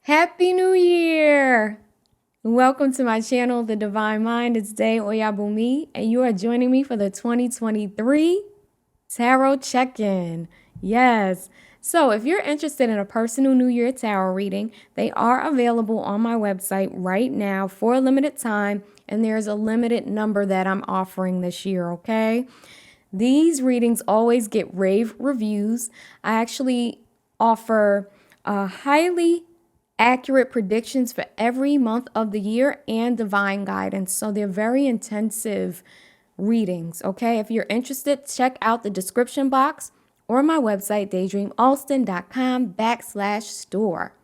Happy New Year! Welcome to my channel, The Divine Mind. It's day-oyabunmi, and you are joining me for the 2023 Tarot Check-In. Yes. So if you're interested in a personal New Year tarot reading, they are available on my website right now for a limited time, and there's a limited number that I'm offering this year, okay? These readings always get rave reviews. I actually offer highly accurate predictions for every month of the year and divine guidance. So they're very intensive readings, okay? If you're interested, check out the description box or my website, daydreamalston.com/store.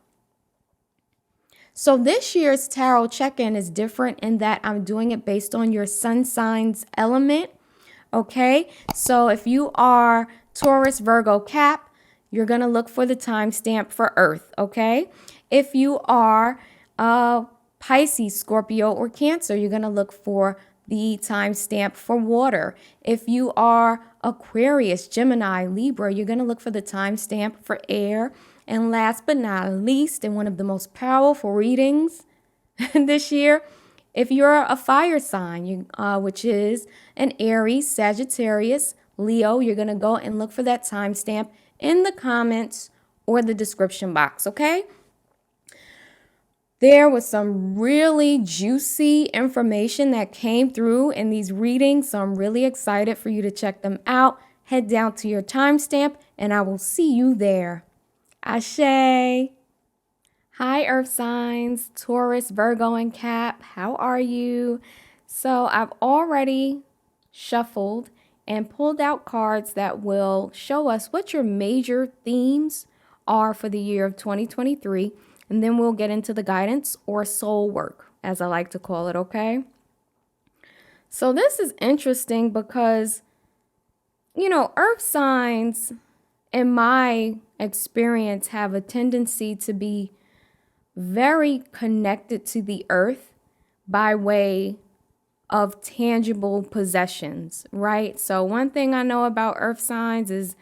So this year's tarot check-in is different in that I'm doing it based on your sun signs element, okay? So if you are Taurus, Virgo, Cap, you're going to look for the timestamp for Earth, okay? If you are Pisces, Scorpio, or Cancer, you're going to look for the timestamp for water. If you are Aquarius, Gemini, Libra, you're going to look for the timestamp for air. And last but not least, and one of the most powerful readings this year, if you're a fire sign, which is an Aries, Sagittarius, Leo, you're going to go and look for that timestamp in the comments or the description box, okay? There was some really juicy information that came through in these readings, so I'm really excited for you to check them out. Head down to your timestamp, and I will see you there. Ashe. Hi, Earth signs, Taurus, Virgo, and Cap. How are you? So I've already shuffled and pulled out cards that will show us what your major themes are for the year of 2023. And then we'll get into the guidance or soul work, as I like to call it, okay? So this is interesting because, earth signs, in my experience, have a tendency to be very connected to the earth by way of tangible possessions, right? So one thing I know about earth signs is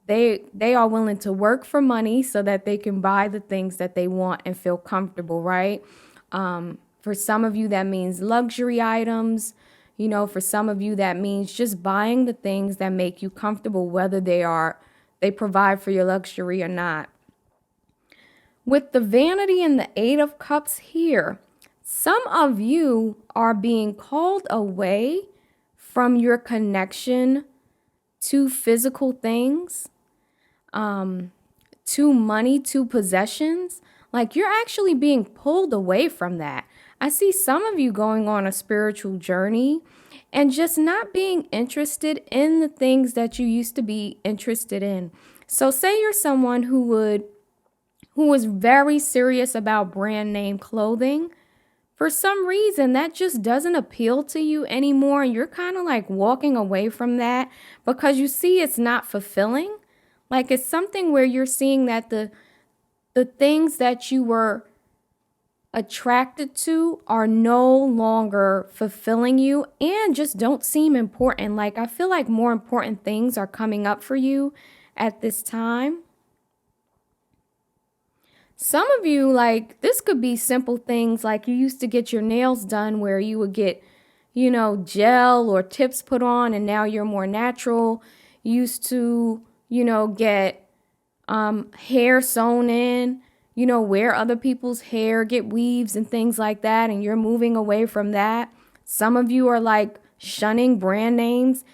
they are willing to work for money so that they can buy the things that they want and feel comfortable, right? For some of you, that means luxury items. For some of you, that means just buying the things that make you comfortable, whether they provide for your luxury or not. With the vanity and the Eight of Cups here, some of you are being called away from your connection to physical things, to money, to possessions. Like you're actually being pulled away from that. I see some of you going on a spiritual journey and just not being interested in the things that you used to be interested in. So say you're someone who was very serious about brand name clothing. For some reason, that just doesn't appeal to you anymore. And you're kind of like walking away from that because you see it's not fulfilling. Like it's something where you're seeing that the things that you were attracted to are no longer fulfilling you and just don't seem important. Like I feel like more important things are coming up for you at this time. Some of you, like, this could be simple things like you used to get your nails done where you would get, gel or tips put on, and now you're more natural. You used to, get hair sewn in, wear other people's hair, get weaves and things like that, and you're moving away from that. Some of you are like shunning brand names.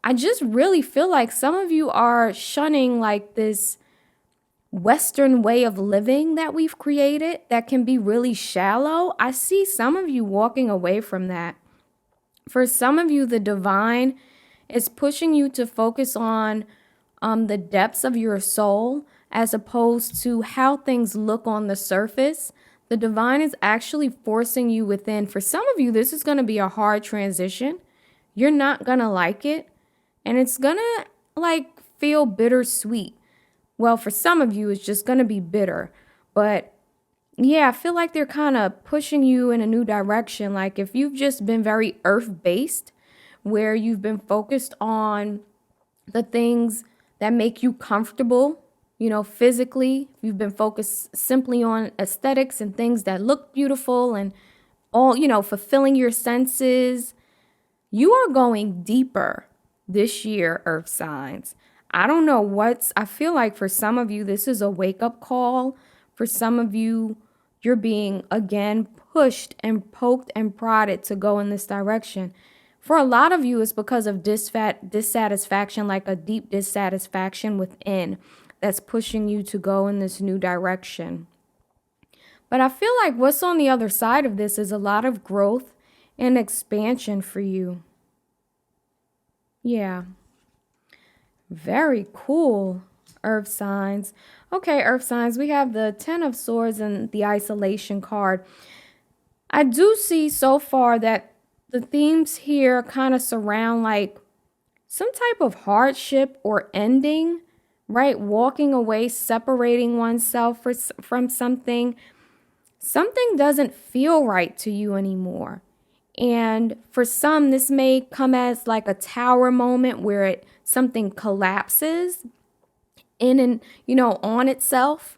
I just really feel like some of you are shunning like this Western way of living that we've created that can be really shallow. I see some of you walking away from that. For some of you, the divine is pushing you to focus on the depths of your soul as opposed to how things look on the surface. The divine is actually forcing you within. For some of you, this is going to be a hard transition. You're not going to like it. And it's going to feel bittersweet. Well, for some of you, it's just going to be bitter. But yeah, I feel like they're kind of pushing you in a new direction. Like if you've just been very earth-based, where you've been focused on the things that make you comfortable, physically, if you've been focused simply on aesthetics and things that look beautiful and all, fulfilling your senses, you are going deeper this year, Earth signs. I feel like for some of you, this is a wake up call. For some of you, you're being again pushed and poked and prodded to go in this direction. For a lot of you, it's because of dissatisfaction, like a deep dissatisfaction within that's pushing you to go in this new direction. But I feel like what's on the other side of this is a lot of growth and expansion for you. Yeah. Very cool, Earth signs. Okay, Earth signs, we have the Ten of Swords and the Isolation card. I do see so far that the themes here kind of surround like some type of hardship or ending, right? Walking away, separating oneself from something. Something doesn't feel right to you anymore. And for some, this may come as like a tower moment where something collapses in and, on itself.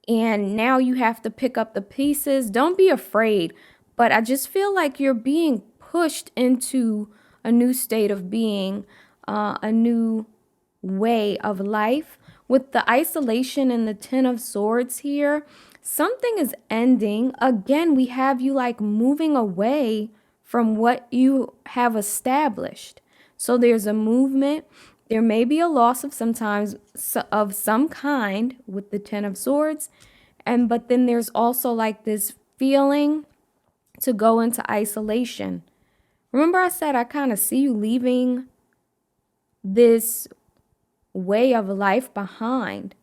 And now you have to pick up the pieces. Don't be afraid. But I just feel like you're being pushed into a new state of being, a new way of life. With the isolation and the Ten of Swords here, something is ending. Again, we have you like moving away from what you have established. So there's a movement. There may be a loss of sometimes of some kind with the Ten of Swords. But then there's also like this feeling to go into isolation. Remember I said I kind of see you leaving this way of life behind.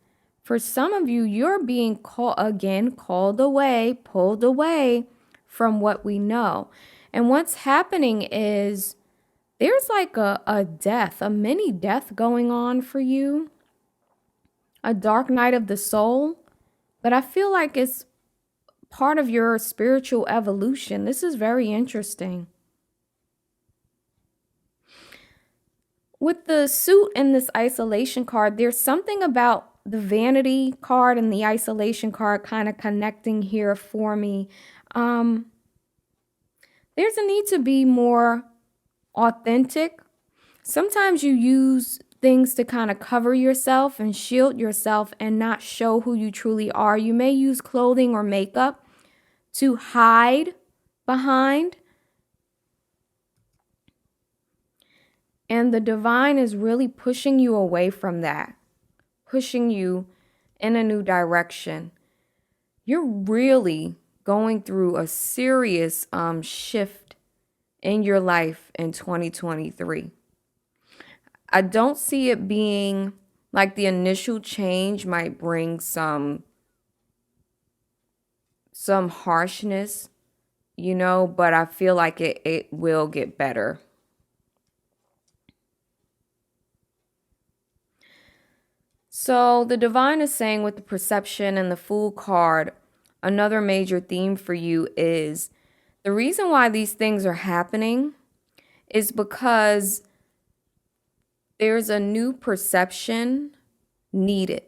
For some of you, you're being called away, pulled away from what we know. And what's happening is there's like a death, a mini death going on for you, a dark night of the soul. But I feel like it's part of your spiritual evolution. This is very interesting. With the suit and this isolation card, there's something about the vanity card and the isolation card kind of connecting here for me. There's a need to be more authentic. Sometimes you use things to kind of cover yourself and shield yourself and not show who you truly are. You may use clothing or makeup to hide behind. And the divine is really pushing you away from that, pushing you in a new direction. You're really going through a serious shift in your life in 2023. I don't see it being like the initial change might bring some harshness, but I feel like it will get better. So the divine is saying with the perception and the Fool card, another major theme for you is the reason why these things are happening is because there's a new perception needed.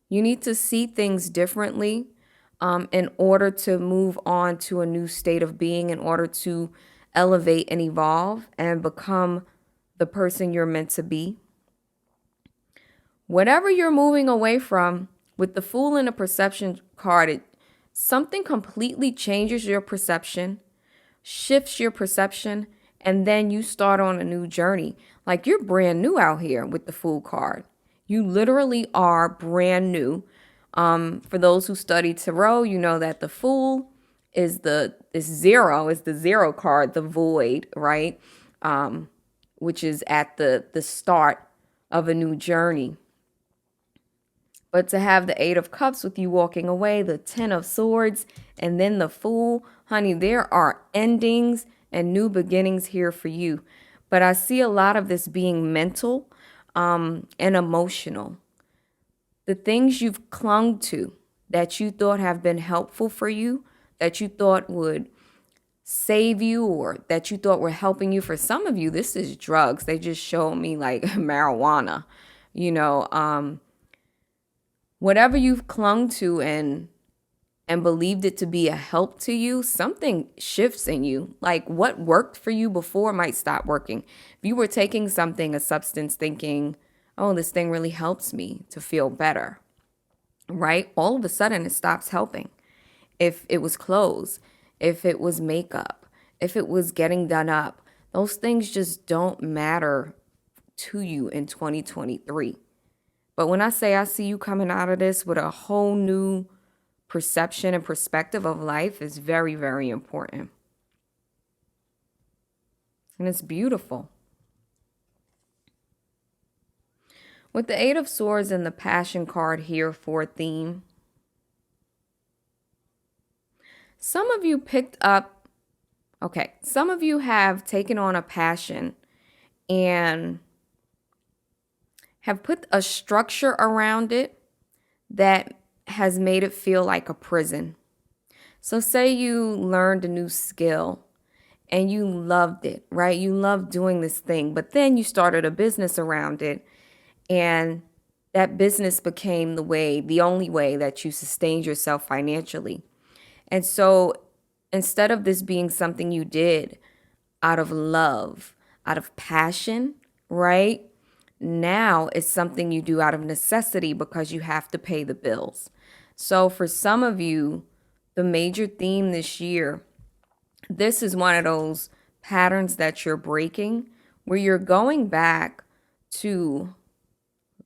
You need to see things differently in order to move on to a new state of being, in order to elevate and evolve and become the person you're meant to be. Whatever you're moving away from, with the Fool and the perception card, something completely changes your perception, shifts your perception, and then you start on a new journey. Like you're brand new out here with the Fool card. You literally are brand new. For those who study tarot, you know that the Fool is the zero card, the void, right? Which is at the start of a new journey. But to have the Eight of Cups with you walking away, the Ten of Swords, and then the Fool, honey, there are endings and new beginnings here for you. But I see a lot of this being mental and emotional. The things you've clung to that you thought have been helpful for you, that you thought would save you or that you thought were helping you. For some of you, this is drugs. They just show me like marijuana, Whatever you've clung to and believed it to be a help to you, something shifts in you. Like what worked for you before might stop working. If you were taking something, a substance, thinking, oh, this thing really helps me to feel better, right? All of a sudden it stops helping. If it was clothes, if it was makeup, if it was getting done up, those things just don't matter to you in 2023. But when I say I see you coming out of this with a whole new perception and perspective of life, is very, very important. And it's beautiful. With the Eight of Swords and the Passion card here for a theme, some of you some of you have taken on a passion and have put a structure around it that has made it feel like a prison. So say you learned a new skill and you loved it, right? You loved doing this thing, but then you started a business around it, and that business became the only way that you sustained yourself financially. And so instead of this being something you did out of love, out of passion, right? Now it's something you do out of necessity because you have to pay the bills. So for some of you, the major theme this year, this is one of those patterns that you're breaking where you're going back to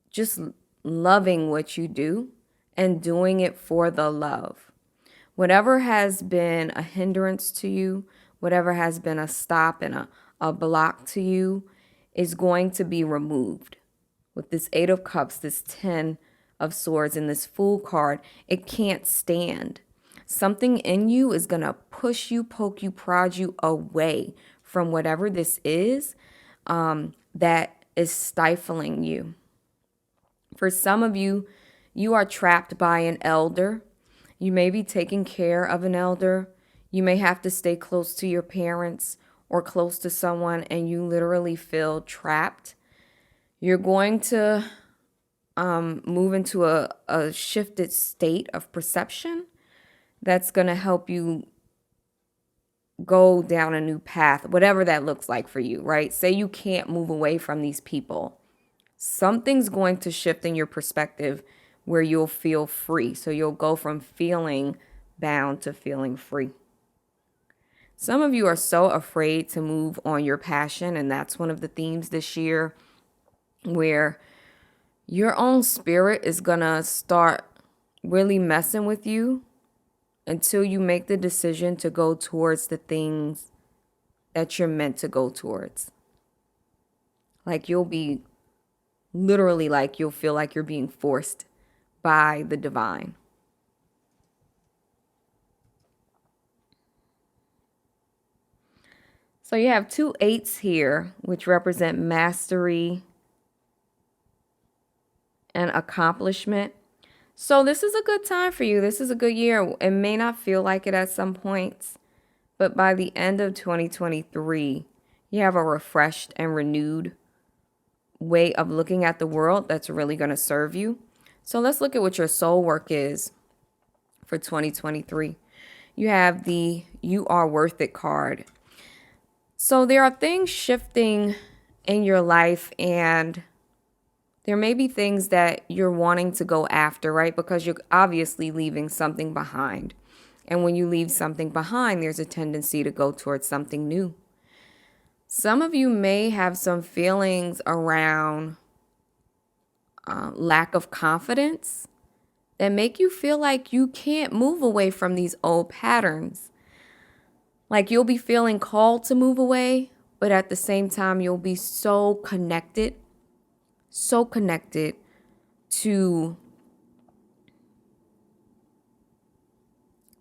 just loving what you do and doing it for the love. Whatever has been a hindrance to you, whatever has been a stop and a block to you is going to be removed. With this Eight of Cups, this 10 of Swords, and this Fool card, it can't stand. Something in you is going to push you, poke you, prod you away from whatever this is that is stifling you. For some of you, you are trapped by an elder. You may be taking care of an elder. You may have to stay close to your parents or close to someone, and you literally feel trapped. You're going to move into a shifted state of perception that's going to help you go down a new path, whatever that looks like for you, right? Say you can't move away from these people. Something's going to shift in your perspective where you'll feel free. So you'll go from feeling bound to feeling free. Some of you are so afraid to move on your passion, and that's one of the themes this year, where your own spirit is going to start really messing with you until you make the decision to go towards the things that you're meant to go towards. Like you'll be literally like you'll feel like you're being forced by the divine. So you have two eights here, which represent mastery and accomplishment. So this is a good time for you. This is a good year. It may not feel like it at some points, but by the end of 2023, you have a refreshed and renewed way of looking at the world that's really going to serve you. So let's look at what your soul work is for 2023. You have the You Are Worth It card. So there are things shifting in your life, and there may be things that you're wanting to go after, right? Because you're obviously leaving something behind. And when you leave something behind, there's a tendency to go towards something new. Some of you may have some feelings around lack of confidence that make you feel like you can't move away from these old patterns. Like you'll be feeling called to move away, but at the same time, you'll be so connected to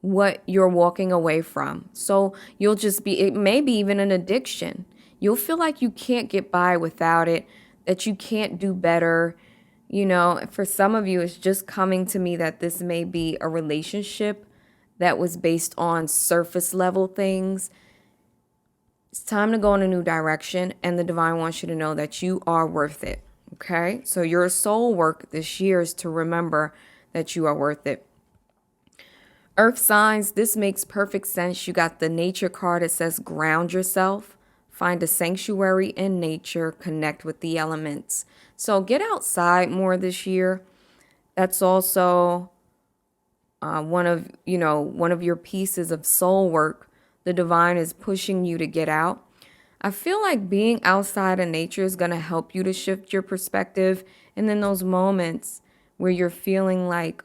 what you're walking away from. So you'll just be, it may be even an addiction. You'll feel like you can't get by without it, that you can't do better. You know, for some of you, it's just coming to me that this may be a relationship that was based on surface level things. It's time to go in a new direction, and the divine wants you to know that you are worth it. Okay? So your soul work this year is to remember that you are worth it. Earth signs, this makes perfect sense. You got the nature card. It says ground yourself, find a sanctuary in nature, connect with the elements. So get outside more this year. That's also one of your pieces of soul work. The divine is pushing you to get out. I feel like being outside in nature is going to help you to shift your perspective. And then those moments where you're feeling like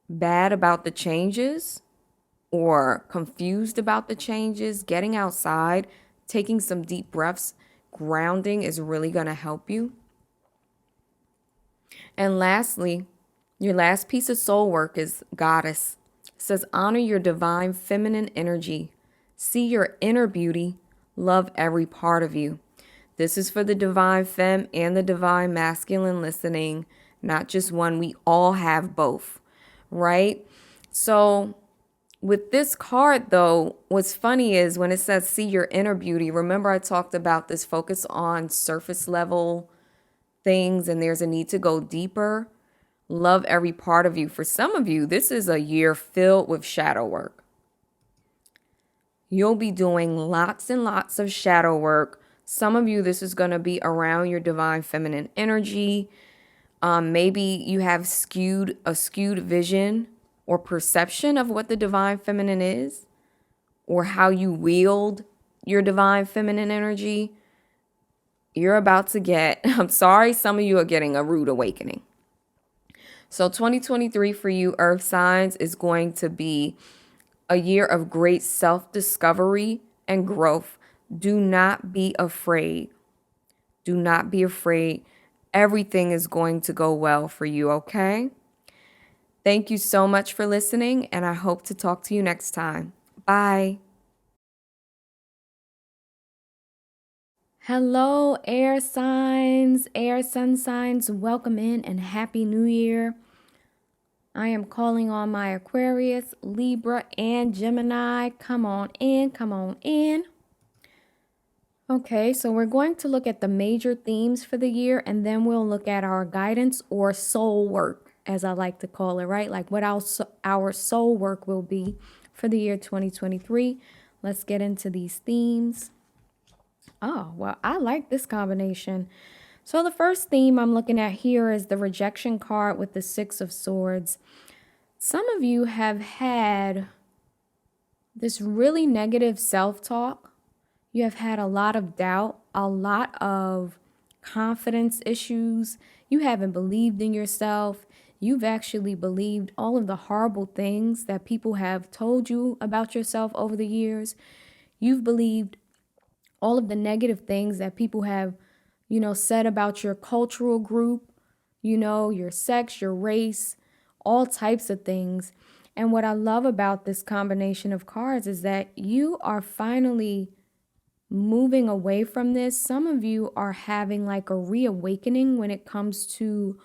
bad about the changes or confused about the changes, getting outside, taking some deep breaths, grounding is really going to help you. And lastly, your last piece of soul work is Goddess. It says, honor your divine feminine energy. See your inner beauty. Love every part of you. This is for the divine femme and the divine masculine listening, not just one. We all have both, right? So with this card, though, what's funny is when it says see your inner beauty, remember I talked about this focus on surface level things and there's a need to go deeper. Love every part of you. For some of you, this is a year filled with shadow work. You'll be doing lots and lots of shadow work. Some of you, this is going to be around your divine feminine energy. Maybe you have a skewed vision or perception of what the divine feminine is, or how you wield your divine feminine energy. You're about to get, I'm sorry, some of you are getting a rude awakening. So 2023 for you, Earth signs, is going to be a year of great self-discovery and growth. Do not be afraid. Do not be afraid. Everything is going to go well for you, okay? Thank you so much for listening, and I hope to talk to you next time. Bye. Hello, air signs, air sun signs. Welcome in and Happy New Year. I am calling on my Aquarius, Libra, and Gemini. Come on in, come on in. Okay, so we're going to look at the major themes for the year, and then we'll look at our guidance or soul work, as I like to call it, right? Like what our soul work will be for the year 2023. Let's get into these themes. Oh, well, I like this combination. So the first theme I'm looking at here is the rejection card with the Six of Swords. Some of you have had this really negative self-talk. You have had a lot of doubt, a lot of confidence issues. You haven't believed in yourself. You've actually believed all of the horrible things that people have told you about yourself over the years. You've believed all of the negative things that people have, said about your cultural group, your sex, your race, all types of things. And what I love about this combination of cards is that you are finally moving away from this. Some of you are having like a reawakening when it comes to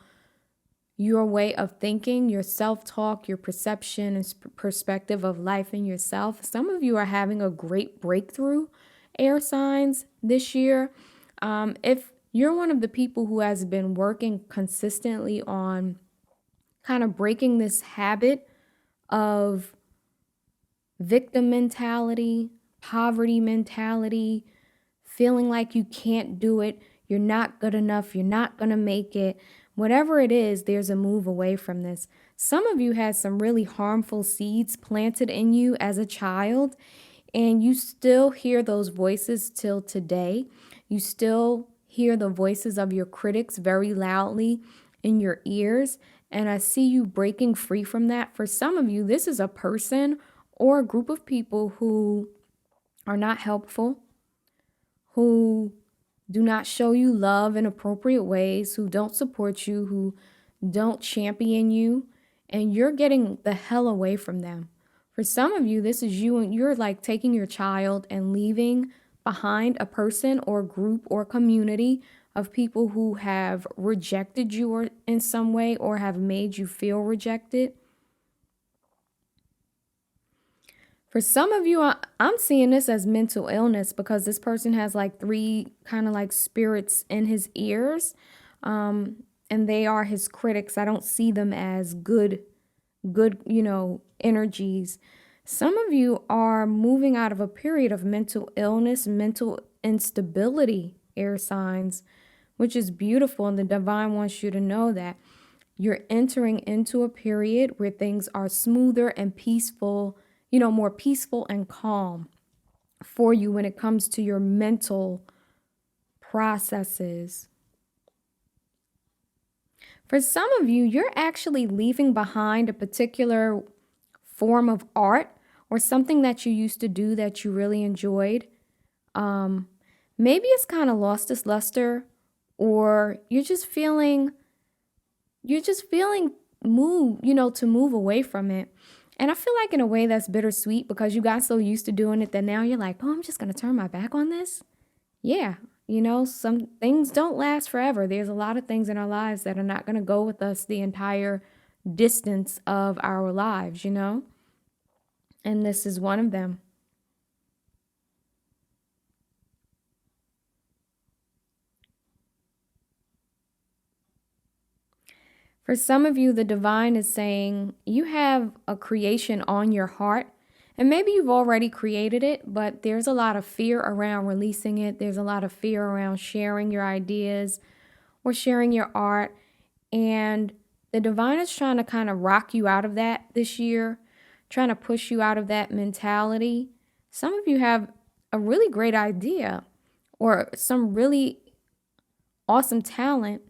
your way of thinking, your self-talk, your perception and perspective of life and yourself. Some of you are having a great breakthrough, air signs, this year. If you're one of the people who has been working consistently on kind of breaking this habit of victim mentality, poverty mentality, feeling like you can't do it, you're not good enough, you're not going to make it, whatever it is, there's a move away from this. Some of you had some really harmful seeds planted in you as a child, and you still hear those voices till today. You still hear the voices of your critics very loudly in your ears, and I see you breaking free from that. For some of you, this is a person or a group of people who are not helpful, who do not show you love in appropriate ways, who don't support you, who don't champion you, and you're getting the hell away from them. For some of you, this is you, and you're like taking your child and leaving behind a person or group or community of people who have rejected you or in some way or have made you feel rejected. For some of you, I'm seeing this as mental illness because this person has like three kind of like spirits in his ears. And and they are his critics. I don't see them as good, energies. Some of you are moving out of a period of mental illness, mental instability, air signs, which is beautiful. And the divine wants you to know that you're entering into a period where things are smoother and peaceful, more peaceful and calm for you when it comes to your mental processes. For some of you, you're actually leaving behind a particular form of art or something that you used to do that you really enjoyed. Maybe it's kind of lost its luster, or you're just feeling to move away from it. And I feel like in a way that's bittersweet because you got so used to doing it that now you're like, oh, I'm just going to turn my back on this. Yeah, some things don't last forever. There's a lot of things in our lives that are not going to go with us the entire distance of our lives, and this is one of them. For some of you, the divine is saying you have a creation on your heart, and maybe you've already created it, but there's a lot of fear around releasing it. There's a lot of fear around sharing your ideas or sharing your art. And the divine is trying to kind of rock you out of that this year, trying to push you out of that mentality. Some of you have a really great idea or some really awesome talent,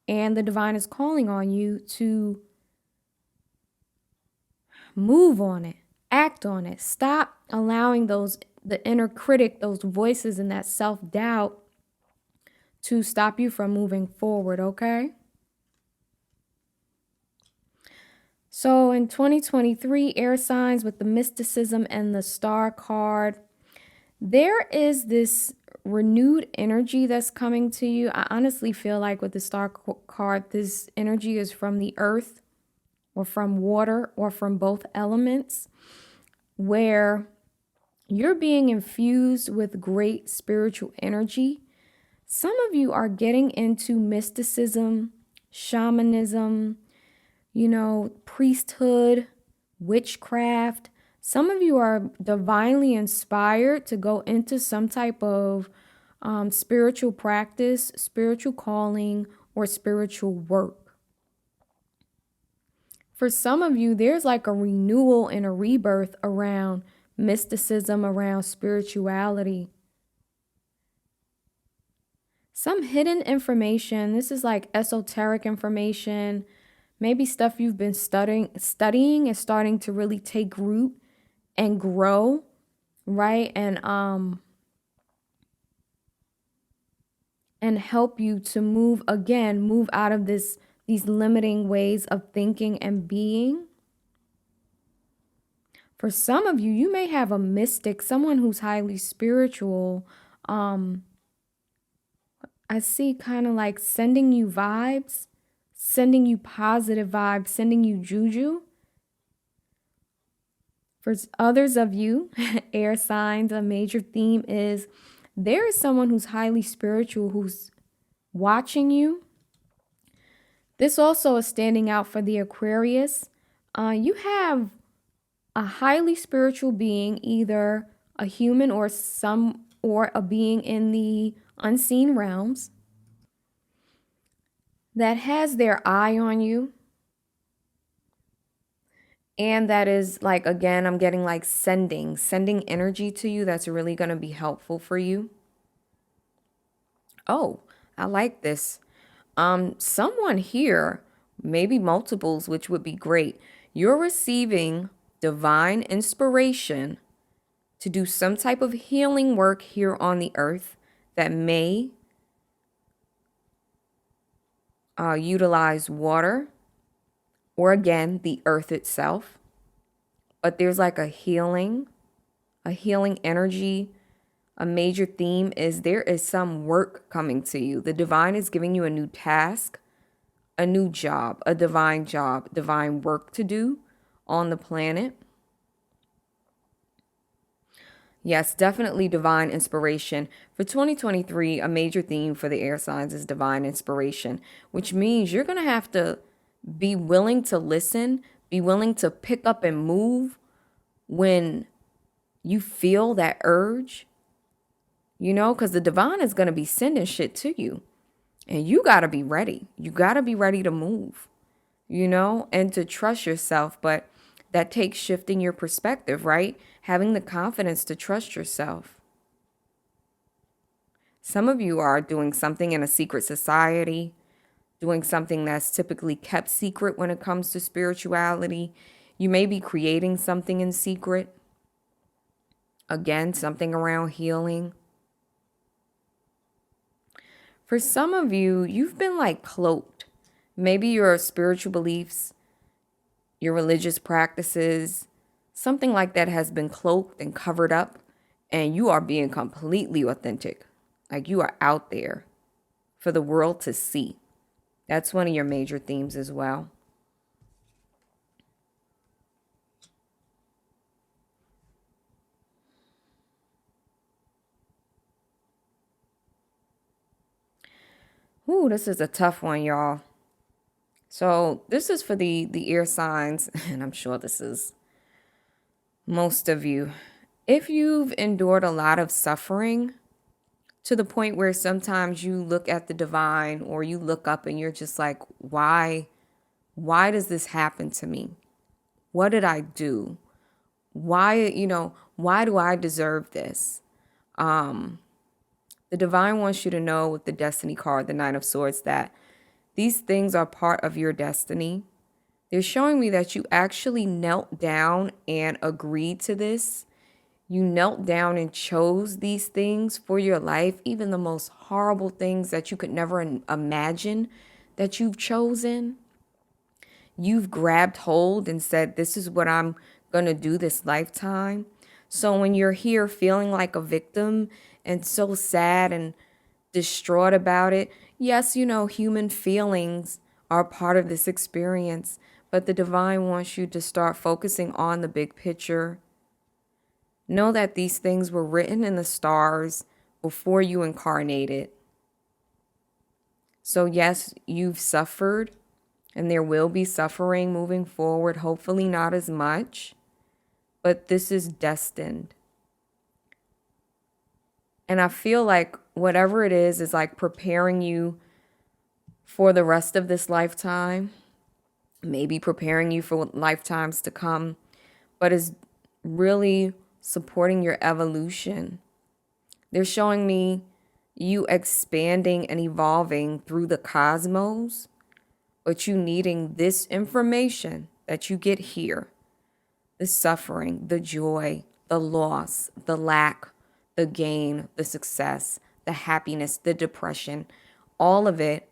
and the divine is calling on you to move on it, act on it. Stop allowing the inner critic, those voices and that self-doubt to stop you from moving forward, okay? So in 2023, air signs with the mysticism and the star card, there is this renewed energy that's coming to you. I honestly feel like with the star card, this energy is from the earth or from water or from both elements, where you're being infused with great spiritual energy. Some of you are getting into mysticism, shamanism, priesthood, witchcraft. Some of you are divinely inspired to go into some type of spiritual practice, spiritual calling, or spiritual work. For some of you, there's like a renewal and a rebirth around mysticism, around spirituality. Some hidden information, this is like esoteric information, maybe stuff you've been studying is starting to really take root and grow, right? And help you to move out of these limiting ways of thinking and being. For some of you, you may have a mystic, someone who's highly spiritual. I see kind of like sending you vibes, sending you positive vibes, sending you juju. For others of you, air signs, a major theme is there is someone who's highly spiritual who's watching you. This also is standing out for the Aquarius. You have a highly spiritual being, either a human or a being in the unseen realms, that has their eye on you. And that is like, again, I'm getting like sending energy to you that's really going to be helpful for you. Oh, I like this. Someone here, maybe multiples, which would be great. You're receiving divine inspiration to do some type of healing work here on the earth that may utilize water or, again, the earth itself. But there's like a healing energy. A major theme is there is some work coming to you. The divine is giving you a new task, a new job, divine work to do on the planet. Yes, definitely divine inspiration. For 2023, a major theme for the air signs is divine inspiration, which means you're going to have to be willing to listen, be willing to pick up and move when you feel that urge, because the divine is going to be sending shit to you. And you got to be ready. You got to be ready to move, and to trust yourself. But that takes shifting your perspective, right? Having the confidence to trust yourself. Some of you are doing something in a secret society, doing something that's typically kept secret when it comes to spirituality. You may be creating something in secret. Again, something around healing. For some of you, you've been like cloaked. Maybe your spiritual beliefs, your religious practices, something like that has been cloaked and covered up, and you are being completely authentic. Like you are out there for the world to see. That's one of your major themes as well. Ooh, this is a tough one, y'all. So this is for the ear signs, and I'm sure this is most of you. If you've endured a lot of suffering to the point where sometimes you look at the divine or you look up and you're just like, why does this happen to me? What did I do? Why do I deserve this? The divine wants you to know with the destiny card, the Nine of Swords, that these things are part of your destiny. They're showing me that you actually knelt down and agreed to this. You knelt down and chose these things for your life, even the most horrible things that you could never imagine that you've chosen. You've grabbed hold and said, this is what I'm going to do this lifetime. So when you're here feeling like a victim and so sad and distraught about it, yes, human feelings are part of this experience, but the divine wants you to start focusing on the big picture. Know that these things were written in the stars before you incarnated. So yes, you've suffered, and there will be suffering moving forward, hopefully not as much, but this is destined. And I feel like whatever it is like preparing you for the rest of this lifetime, maybe preparing you for lifetimes to come, but is really supporting your evolution. They're showing me you expanding and evolving through the cosmos, but you needing this information that you get here, the suffering, the joy, the loss, the lack, the gain, the success, the happiness, the depression, all of it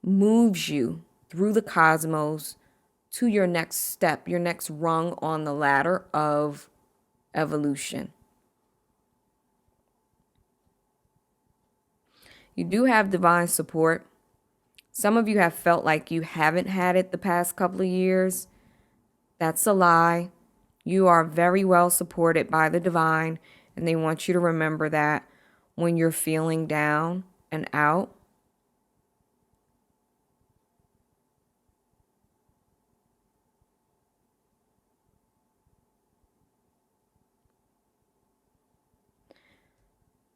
moves you through the cosmos to your next step, your next rung on the ladder of evolution. You do have divine support. Some of you have felt like you haven't had it the past couple of years. That's a lie. You are very well supported by the divine, and they want you to remember that when you're feeling down and out.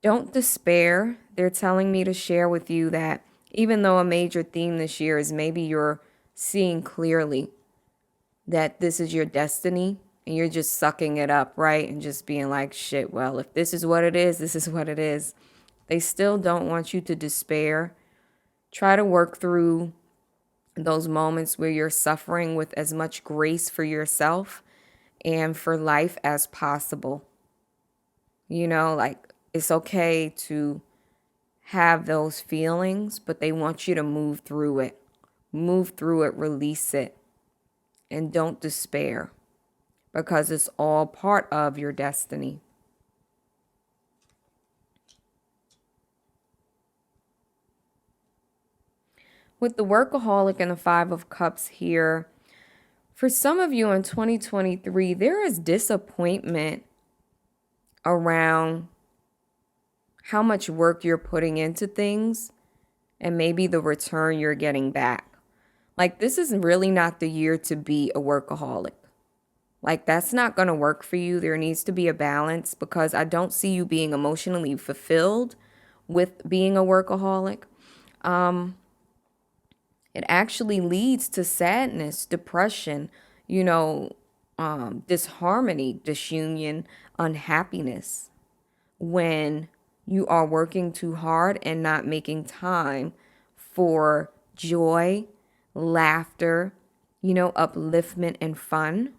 Don't despair. They're telling me to share with you that even though a major theme this year is maybe you're seeing clearly that this is your destiny and you're just sucking it up, right? And just being like, shit, well, if this is what it is, this is what it is. They still don't want you to despair. Try to work through those moments where you're suffering with as much grace for yourself and for life as possible. Like it's okay to have those feelings, but they want you to move through it. Move through it, release it, and don't despair because it's all part of your destiny. With the workaholic and the Five of Cups here, for some of you in 2023, there is disappointment around how much work you're putting into things and maybe the return you're getting back. Like, this is really not the year to be a workaholic. Like, that's not going to work for you. There needs to be a balance because I don't see you being emotionally fulfilled with being a workaholic. It actually leads to sadness, depression, disharmony, disunion, unhappiness when you are working too hard and not making time for joy, laughter, upliftment and fun.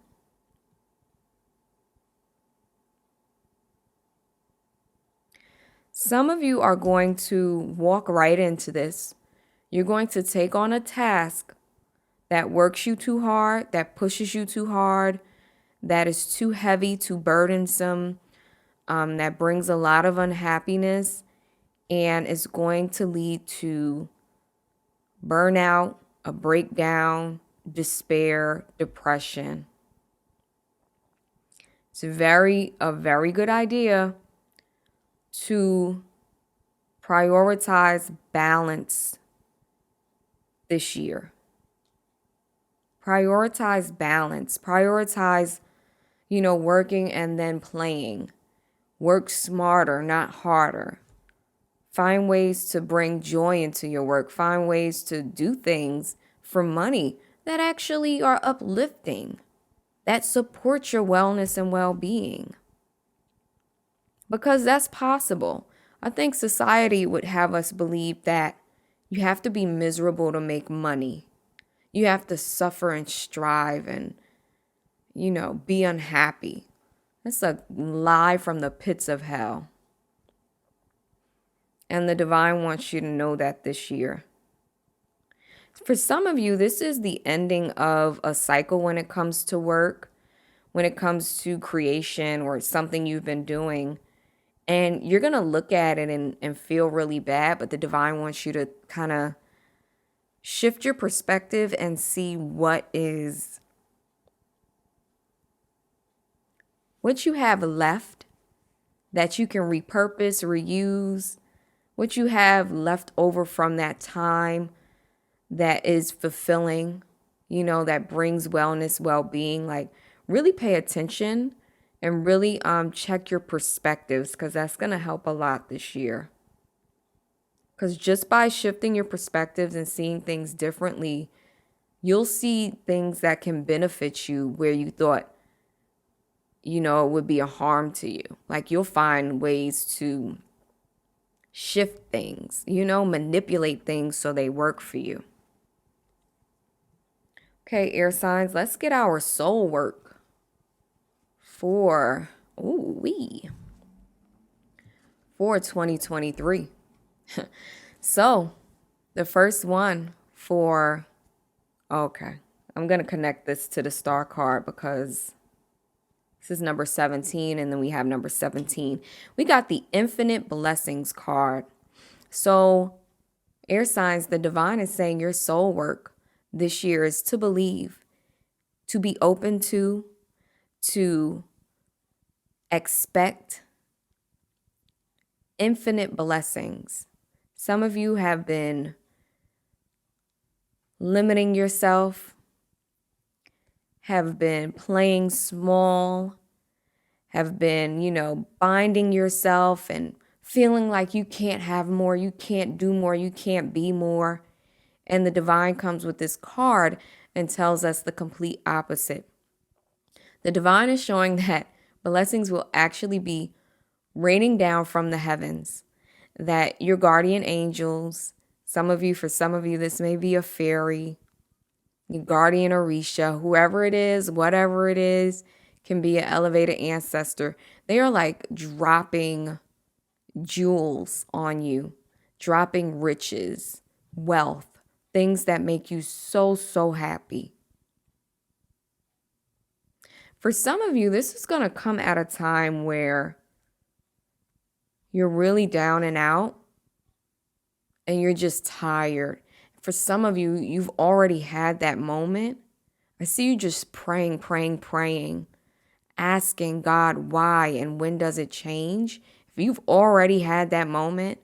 Some of you are going to walk right into this. You're going to take on a task that works you too hard, that pushes you too hard, that is too heavy, too burdensome, that brings a lot of unhappiness, and is going to lead to burnout, a breakdown, despair, depression. It's a very good idea to prioritize balance this year. Prioritize balance. Prioritize, working and then playing. Work smarter, not harder. Find ways to bring joy into your work. Find ways to do things for money that actually are uplifting, that support your wellness and well-being. Because that's possible. I think society would have us believe that you have to be miserable to make money. You have to suffer and strive and, be unhappy. That's a lie from the pits of hell. And the divine wants you to know that this year. For some of you, this is the ending of a cycle when it comes to work, when it comes to creation or something you've been doing. And you're going to look at it and feel really bad, but the divine wants you to kind of shift your perspective and see what you have left that you can repurpose, reuse, what you have left over from that time that is fulfilling, that brings wellness, well-being. Like, really pay attention and really check your perspectives, because that's going to help a lot this year. Because just by shifting your perspectives and seeing things differently, you'll see things that can benefit you where you thought, it would be a harm to you. Like, you'll find ways to shift things, manipulate things so they work for you. Okay, air signs, let's get our soul work for 2023. So, the first one for, I'm going to connect this to the star card because this is number 17, and then we have number 17. We got the infinite blessings card. So, air signs, the divine is saying your soul work this year is to believe, to be open to expect infinite blessings. Some of you have been limiting yourself, have been playing small, have been, binding yourself and feeling like you can't have more, you can't do more, you can't be more. And the divine comes with this card and tells us the complete opposite. The divine is showing that blessings will actually be raining down from the heavens, that your guardian angels, for some of you, this may be a fairy, your guardian Orisha, whoever it is, whatever it is, can be an elevated ancestor. They are like dropping jewels on you, dropping riches, wealth, things that make you so, so happy. For some of you, this is going to come at a time where you're really down and out and you're just tired. For some of you, you've already had that moment. I see you just praying, asking God why and when does it change, if you've already had that moment,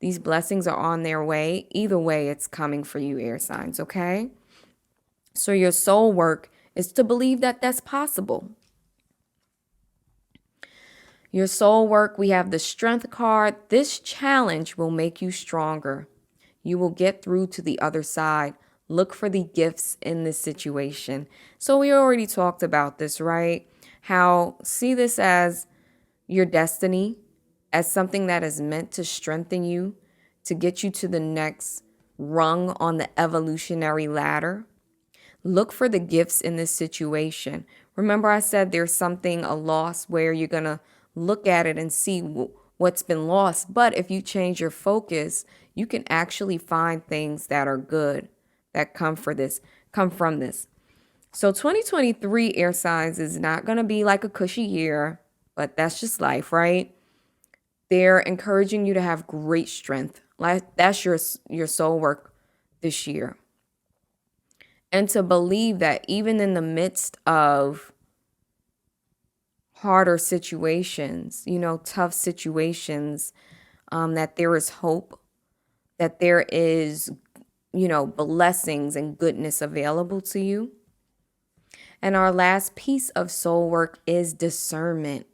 these blessings are on their way. Either way, it's coming for you, air signs, okay? So your soul work is to believe that that's possible. Your soul work, we have the strength card. This challenge will make you stronger. You will get through to the other side. Look for the gifts in this situation. So we already talked about this, right? How see this as your destiny, as something that is meant to strengthen you, to get you to the next rung on the evolutionary ladder. Look for the gifts in this situation. Remember, I said there's something, a loss, where you're going to look at it and see what's been lost. But if you change your focus, you can actually find things that are good that come from this. So 2023 air signs is not going to be like a cushy year, but that's just life, right? They're encouraging you to have great strength. Like that's your soul work this year. And to believe that even in the midst of harder situations, tough situations, that there is hope, that there is, blessings and goodness available to you. And our last piece of soul work is discernment.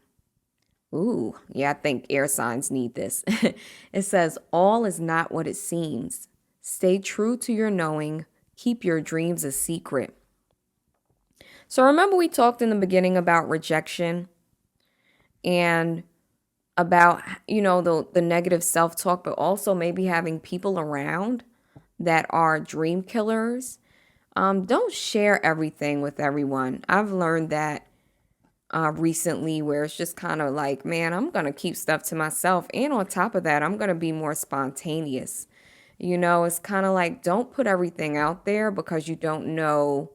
Ooh, yeah, I think air signs need this. It says, all is not what it seems. Stay true to your knowing. Keep your dreams a secret. So remember we talked in the beginning about rejection and about, the negative self-talk, but also maybe having people around that are dream killers. Don't share everything with everyone. I've learned that recently, where it's just kind of like, man, I'm going to keep stuff to myself. And on top of that, I'm going to be more spontaneous. It's kind of like, don't put everything out there because you don't know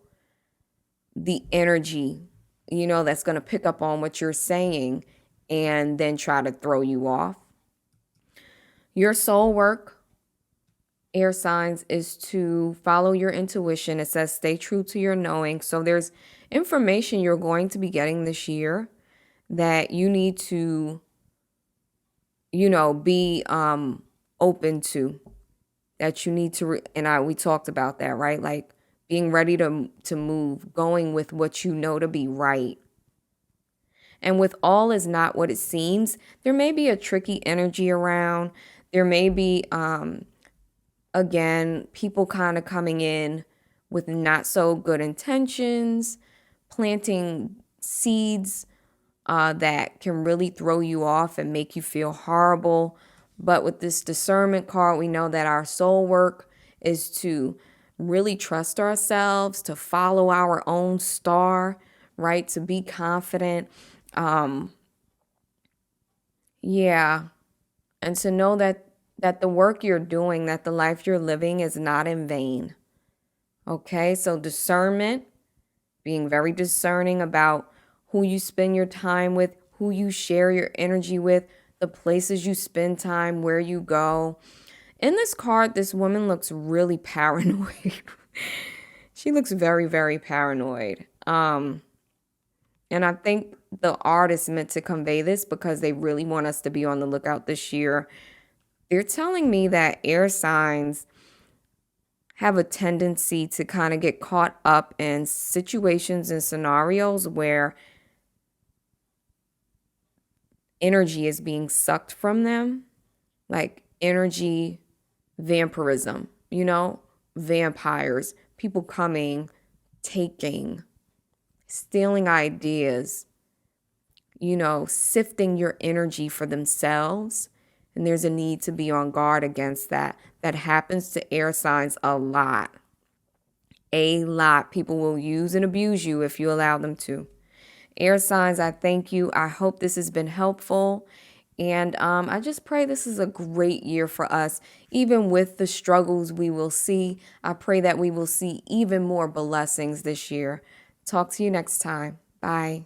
the energy, that's going to pick up on what you're saying and then try to throw you off. Your soul work, air signs, is to follow your intuition. It says stay true to your knowing. So there's information you're going to be getting this year that you need to, be open to, that you need to, we talked about that, right? Like being ready to move, going with what you know to be right. And with all is not what it seems, there may be a tricky energy around. There may be, again, people kind of coming in with not so good intentions, planting seeds that can really throw you off and make you feel horrible. But with this discernment card, we know that our soul work is to really trust ourselves, to follow our own star, right? To be confident. Yeah. And to know that the work you're doing, that the life you're living is not in vain. Okay? So discernment, being very discerning about who you spend your time with, who you share your energy with, the places you spend time, where you go. In this card, this woman looks really paranoid. She looks very, very paranoid. And I think the artist meant to convey this because they really want us to be on the lookout this year. They're telling me that air signs have a tendency to kind of get caught up in situations and scenarios where energy is being sucked from them, like energy vampirism, vampires, people coming, taking, stealing ideas, sifting your energy for themselves. And there's a need to be on guard against that. That happens to air signs a lot. A lot. People will use and abuse you if you allow them to. Air signs, I thank you. I hope this has been helpful. And I just pray this is a great year for us. Even with the struggles we will see, I pray that we will see even more blessings this year. Talk to you next time. Bye.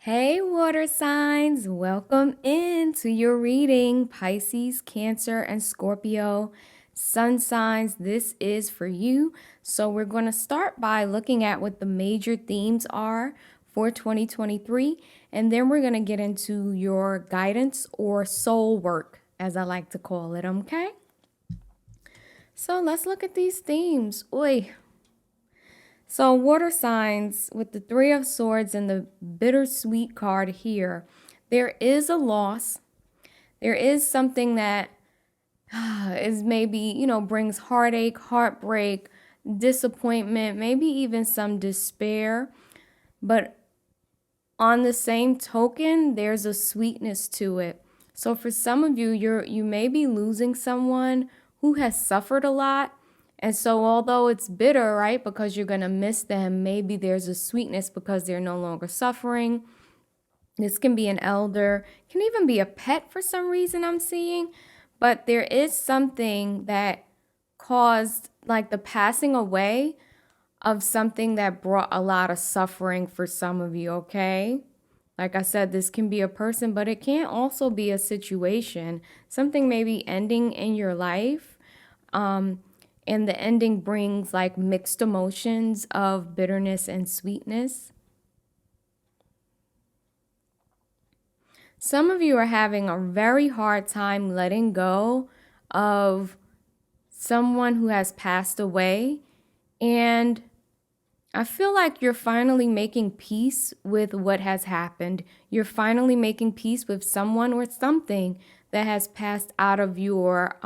Hey, water signs. Welcome into your reading, Pisces, Cancer, and Scorpio. Sun signs, this is for you. So we're going to start by looking at what the major themes are for 2023, and then we're going to get into your guidance or soul work, as I like to call it, okay? So let's look at these themes. Oy. So water signs with the Three of Swords and the bittersweet card here, there is a loss. There is something that is maybe, brings heartache, heartbreak, disappointment, maybe even some despair. But on the same token, there's a sweetness to it. So for some of you, you may be losing someone who has suffered a lot. And so although it's bitter, right, because you're going to miss them, maybe there's a sweetness because they're no longer suffering. This can be an elder, can even be a pet for some reason I'm seeing. But there is something that caused like the passing away of something that brought a lot of suffering for some of you, okay? Like I said, this can be a person, but it can also be a situation. Something may be ending in your life. And the ending brings like mixed emotions of bitterness and sweetness. Some of you are having a very hard time letting go of someone who has passed away. And I feel like you're finally making peace with what has happened. You're finally making peace with someone or something that has passed out of your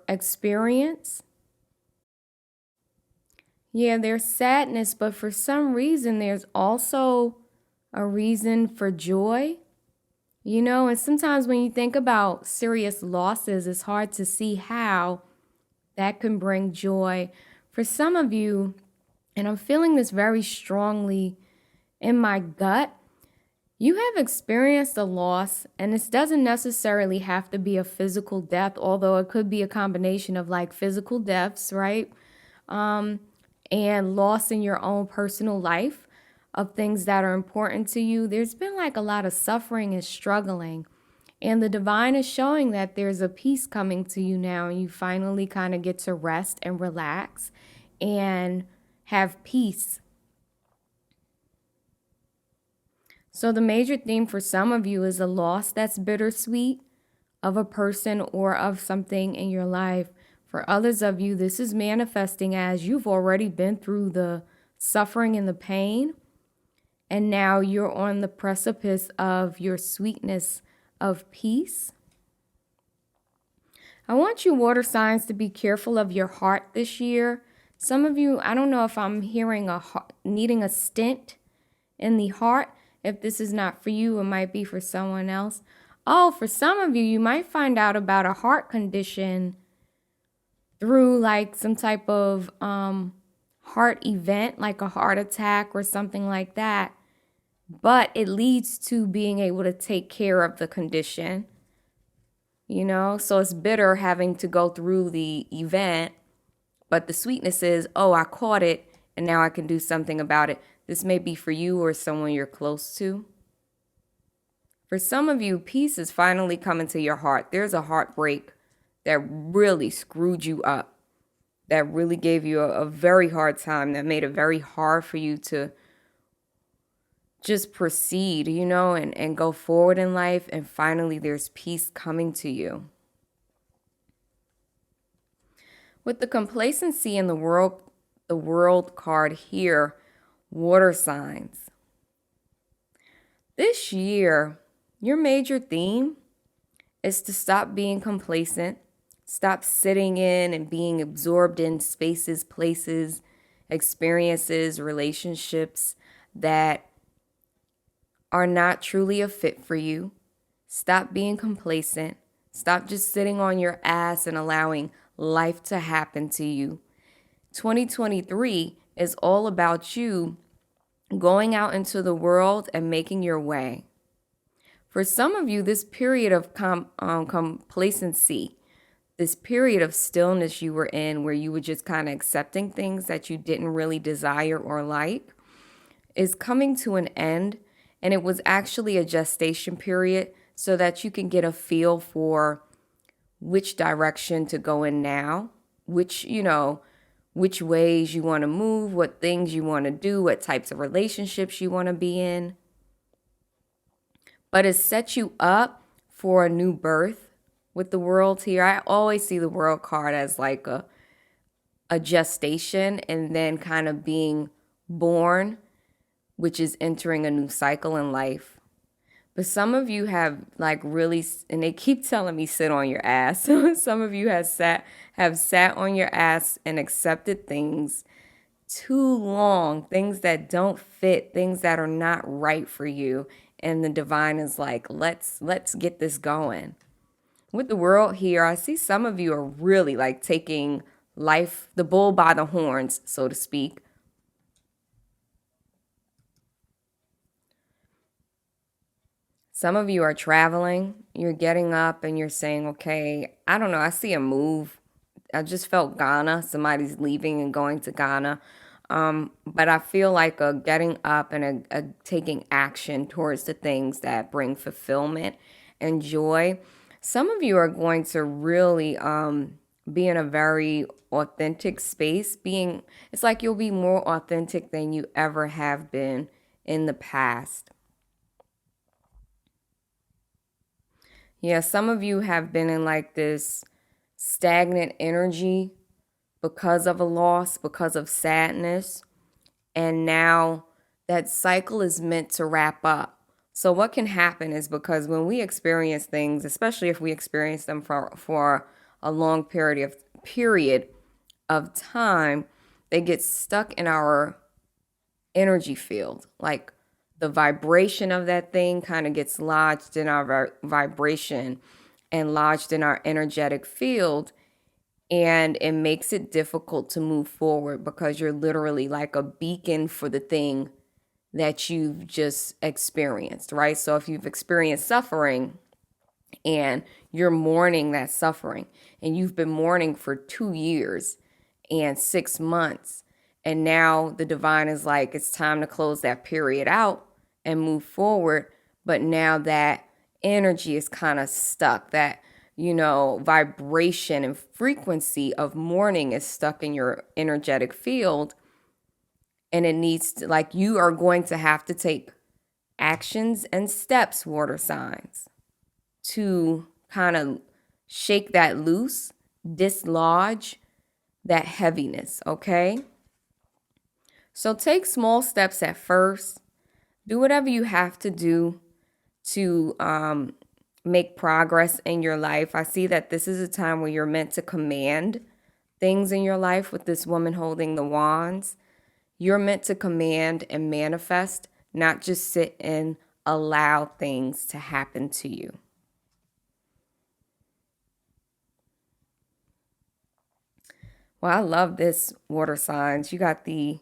experience. Yeah, there's sadness, but for some reason, there's also a reason for joy. And sometimes when you think about serious losses, it's hard to see how that can bring joy. For some of you, and I'm feeling this very strongly in my gut, you have experienced a loss, and this doesn't necessarily have to be a physical death, although it could be a combination of like physical deaths, right? And loss in your own personal life of things that are important to you. There's been like a lot of suffering and struggling. And the divine is showing that there's a peace coming to you now, and you finally kind of get to rest and relax and have peace. So the major theme for some of you is a loss that's bittersweet of a person or of something in your life. For others of you, this is manifesting as you've already been through the suffering and the pain, and now you're on the precipice of your sweetness of peace. I want you water signs to be careful of your heart this year. Some of you, I don't know if I'm hearing needing a stent in the heart. If this is not for you, it might be for someone else. Oh, for some of you, you might find out about a heart condition through like some type of heart event, like a heart attack or something like that. But it leads to being able to take care of the condition, So it's bitter having to go through the event, but the sweetness is, oh, I caught it and now I can do something about it. This may be for you or someone you're close to. For some of you, peace is finally coming to your heart. There's a heartbreak that really screwed you up, that really gave you a very hard time, that made it very hard for you to just proceed, and go forward in life. And finally, there's peace coming to you. With the complacency in the world card here, water signs. This year, your major theme is to stop being complacent, stop sitting in and being absorbed in spaces, places, experiences, relationships that are not truly a fit for you. Stop being complacent. Stop just sitting on your ass and allowing life to happen to you. 2023 is all about you going out into the world and making your way. For some of you, this period of complacency, this period of stillness you were in where you were just kind of accepting things that you didn't really desire or like, is coming to an end. And it was actually a gestation period so that you can get a feel for which direction to go in now, which ways you want to move, what things you want to do, what types of relationships you want to be in. But it sets you up for a new birth with the world here. I always see the world card as like a gestation and then kind of being born, which is entering a new cycle in life. But some of you have like really, and they keep telling me sit on your ass. Some of you have sat on your ass and accepted things too long, things that don't fit, things that are not right for you. And the divine is like, let's get this going. With the world here, I see some of you are really like taking life, the bull by the horns, so to speak. Some of you are traveling. You're getting up and you're saying, okay, I don't know. I see a move. I just felt Ghana. Somebody's leaving and going to Ghana. But I feel like a getting up and a taking action towards the things that bring fulfillment and joy. Some of you are going to really be in a very authentic space. It's like you'll be more authentic than you ever have been in the past. Yeah, some of you have been in like this stagnant energy because of a loss, because of sadness. And now that cycle is meant to wrap up. So what can happen is because when we experience things, especially if we experience them for a long period of time, they get stuck in our energy field. Like the vibration of that thing kind of gets lodged in our vibration and lodged in our energetic field. And it makes it difficult to move forward because you're literally like a beacon for the thing that you've just experienced, right? So if you've experienced suffering and you're mourning that suffering and you've been mourning for 2 years and 6 months, and now the divine is like, it's time to close that period out and move forward. But now that energy is kind of stuck, that vibration and frequency of mourning is stuck in your energetic field. And it needs to, like, you are going to have to take actions and steps, water signs, to kind of shake that loose, dislodge that heaviness, okay? So take small steps at first. Do whatever you have to do to make progress in your life. I see that this is a time where you're meant to command things in your life with this woman holding the wands. You're meant to command and manifest, not just sit and allow things to happen to you. Well, I love this, water signs. You got the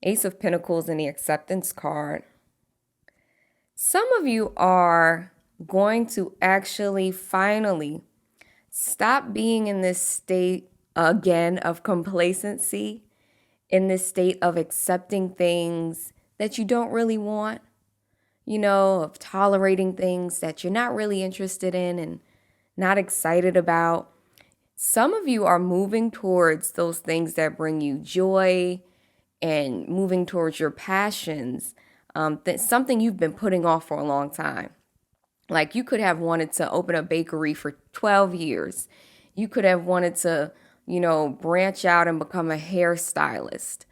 Ace of Pentacles and the Acceptance card. Some of you are going to actually finally stop being in this state again of complacency, in this state of accepting things that you don't really want, of tolerating things that you're not really interested in and not excited about. Some of you are moving towards those things that bring you joy and moving towards your passions, something you've been putting off for a long time. Like you could have wanted to open a bakery for 12 years. You could have wanted to, branch out and become a hairstylist.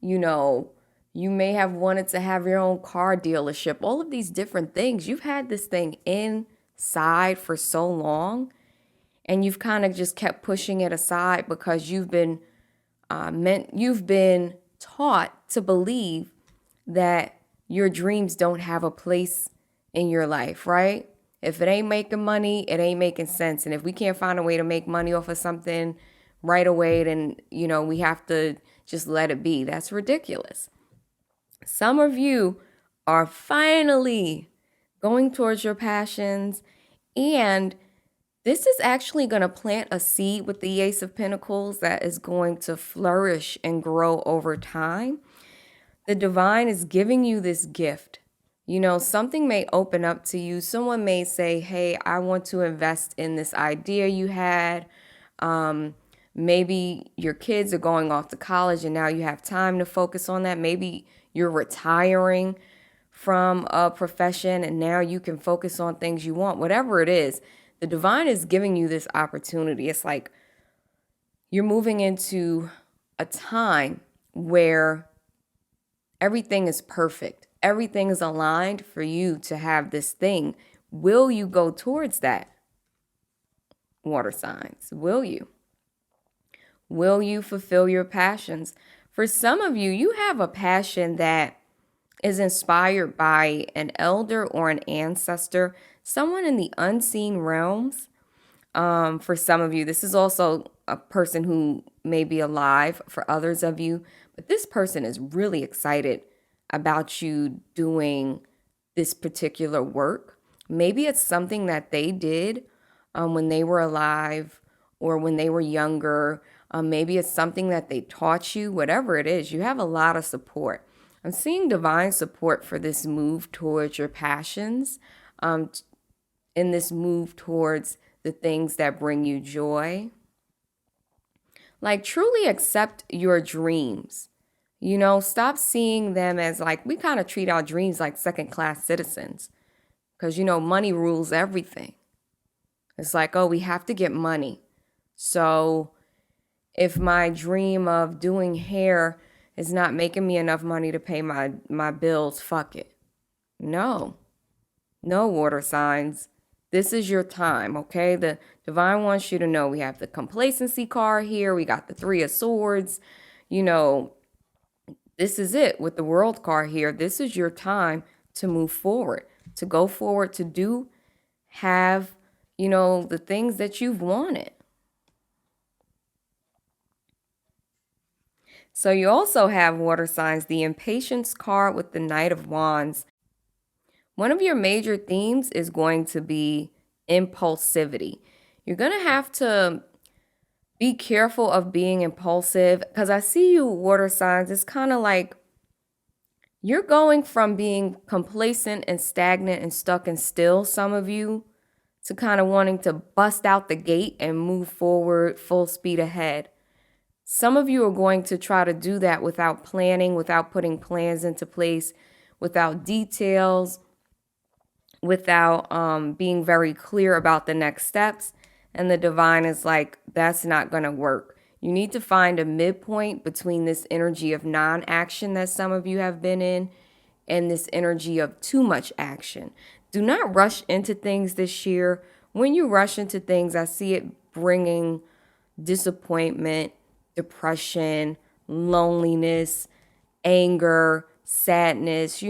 You may have wanted to have your own car dealership. All of these different things. You've had this thing inside for so long, and you've kind of just kept pushing it aside because you've been taught to believe that your dreams don't have a place in your life, right? If it ain't making money, it ain't making sense. And if we can't find a way to make money off of something right away, then, we have to just let it be. That's ridiculous. Some of you are finally going towards your passions, and this is actually going to plant a seed with the Ace of Pentacles that is going to flourish and grow over time. The divine is giving you this gift, Something may open up to you. Someone may say, hey, I want to invest in this idea you had. Um, Maybe your kids are going off to college and now you have time to focus on that. Maybe you're retiring from a profession and now you can focus on things you want. Whatever it is, the divine is giving you this opportunity. It's like you're moving into a time where everything is perfect. Everything is aligned for you to have this thing. Will you go towards that, water signs? Will you? Will you fulfill your passions? For some of you, you have a passion that is inspired by an elder or an ancestor, someone in the unseen realms. For some of you, this is also a person who may be alive for others of you, but this person is really excited about you doing this particular work. Maybe it's something that they did when they were alive or when they were younger. Maybe it's something that they taught you. Whatever it is, you have a lot of support. I'm seeing divine support for this move towards your passions, in this move towards the things that bring you joy. Like, truly accept your dreams. Stop seeing them as like, we kind of treat our dreams like second-class citizens because, money rules everything. It's like, oh, we have to get money. So if my dream of doing hair is not making me enough money to pay my bills, fuck it. No, water signs. This is your time, okay? The divine wants you to know we have the complacency card here. We got the 3 of Swords. This is it with the World card here. This is your time to move forward, to go forward, to have, the things that you've wanted. So you also have, water signs, the Impatience card with the Knight of Wands. One of your major themes is going to be impulsivity. You're going to have to be careful of being impulsive because I see you, water signs. It's kind of like you're going from being complacent and stagnant and stuck and still, some of you, to kind of wanting to bust out the gate and move forward full speed ahead. Some of you are going to try to do that without planning, without putting plans into place, without details, without being very clear about the next steps. And the divine is like, that's not going to work. You need to find a midpoint between this energy of non-action that some of you have been in and this energy of too much action. Do not rush into things this year. When you rush into things, I see it bringing disappointment, depression, loneliness, anger, sadness,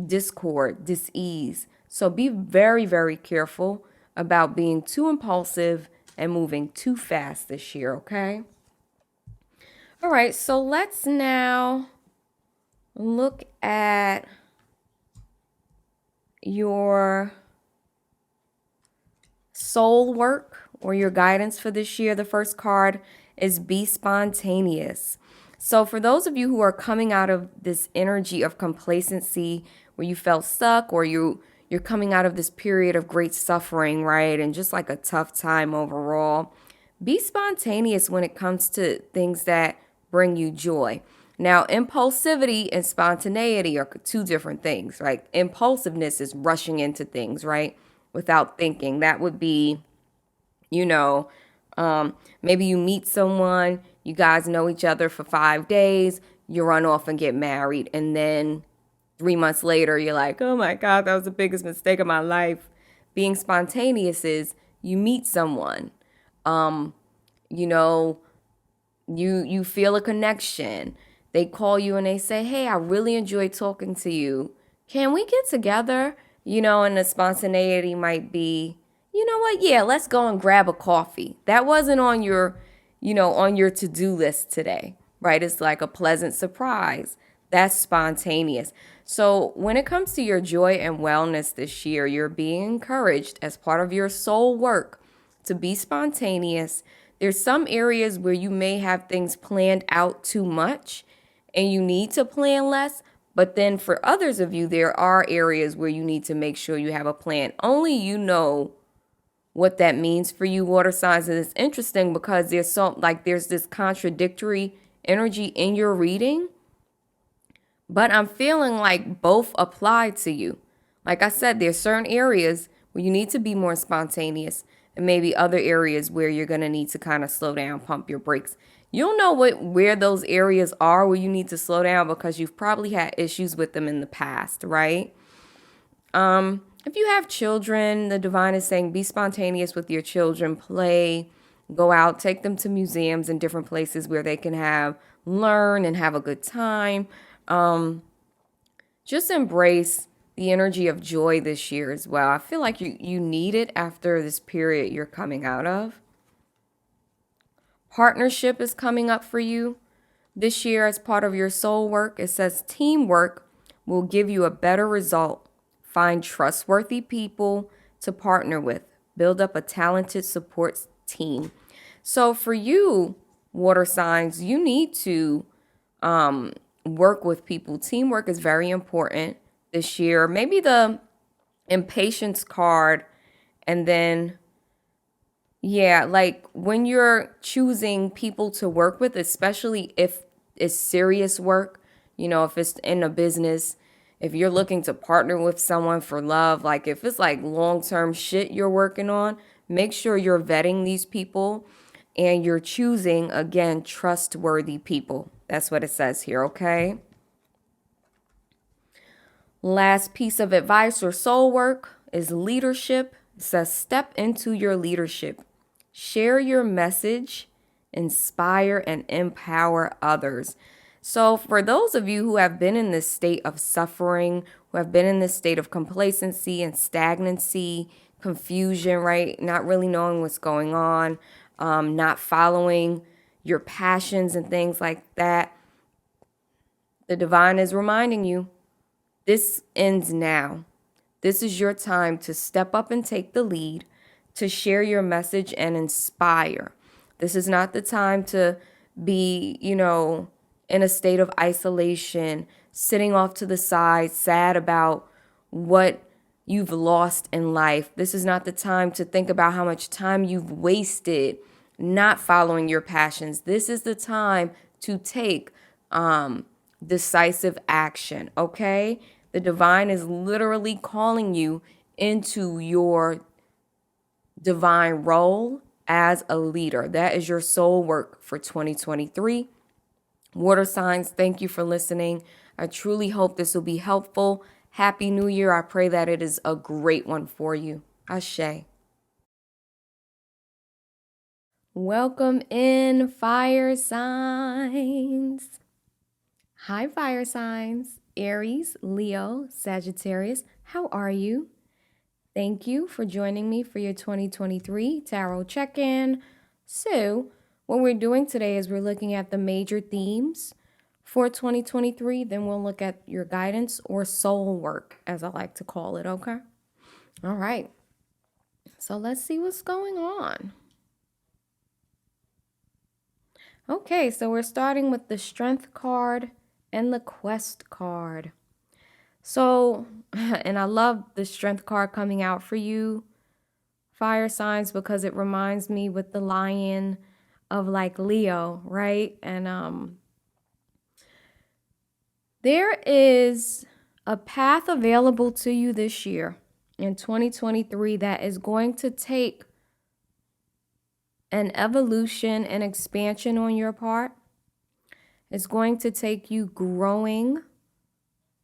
discord, dis-ease. So be very, very careful about being too impulsive and moving too fast this year, okay? All right, so let's now look at your soul work or your guidance for this year. The first card is be spontaneous. So for those of you who are coming out of this energy of complacency where you felt stuck or you're coming out of this period of great suffering, right? And just like a tough time overall, be spontaneous when it comes to things that bring you joy. Now, impulsivity and spontaneity are 2 different things, right? Impulsiveness is rushing into things, right? Without thinking. That would be, maybe you meet someone, you guys know each other for 5 days, you run off and get married, and then 3 months later, you're like, oh my God, that was the biggest mistake of my life. Being spontaneous is you meet someone, you feel a connection. They call you and they say, hey, I really enjoyed talking to you. Can we get together? And the spontaneity might be, you know what? Yeah, let's go and grab a coffee. That wasn't on your to-do list today, right? It's like a pleasant surprise. That's spontaneous. So when it comes to your joy and wellness this year, you're being encouraged as part of your soul work to be spontaneous. There's some areas where you may have things planned out too much and you need to plan less, But then for others of you, there are areas where you need to make sure you have a plan. Only you know what that means for you, water signs. And it's interesting because there's this contradictory energy in your reading, but I'm feeling like both apply to you. Like I said, there's certain areas where you need to be more spontaneous, and maybe other areas where you're going to need to kind of slow down, pump your brakes. You'll know where those areas are where you need to slow down because you've probably had issues with them in the past, right? If you have children, the divine is saying be spontaneous with your children, play, go out, take them to museums and different places where they can learn and have a good time. Just embrace the energy of joy this year as well. I feel like you need it after this period you're coming out of. Partnership is coming up for you this year as part of your soul work. It says teamwork will give you a better result. Find trustworthy people to partner with. Build up a talented support team. So for you, water signs, you need to work with people. Teamwork is very important this year. Maybe the impatience card, and then like when you're choosing people to work with, especially if it's serious work, if it's in a business, if you're looking to partner with someone for love, like if it's like long-term shit you're working on, make sure you're vetting these people and you're choosing, again, trustworthy people. That's what it says here, okay? Last piece of advice or soul work is leadership. It says step into your leadership. Share your message, inspire and empower others. So for those of you who have been in this state of suffering, who have been in this state of complacency and stagnancy, confusion, right? Not really knowing what's going on, not following your passions and things like that, the divine is reminding you, this ends now. This is your time to step up and take the lead, to share your message and inspire. This is not the time to be, in a state of isolation, sitting off to the side, sad about what you've lost in life. This is not the time to think about how much time you've wasted not following your passions. This is the time to take decisive action, okay? The divine is literally calling you into your divine role as a leader. That is your soul work for 2023. Water signs, thank you for listening. I truly hope this will be helpful. Happy New Year. I pray that it is a great one for you. Ashe. Welcome in, fire signs. Hi, fire signs. Aries, Leo, Sagittarius, how are you? Thank you for joining me for your 2023 Tarot Check-In. So, what we're doing today is we're looking at the major themes for 2023. Then we'll look at your guidance or soul work, as I like to call it, okay? All right. So let's see what's going on. Okay, so we're starting with the Strength card and the Quest card. So, and I love the Strength card coming out for you, fire signs, because it reminds me with the lion of like Leo, right? And there is a path available to you this year in 2023 that is going to take an evolution and expansion on your part. It's going to take you growing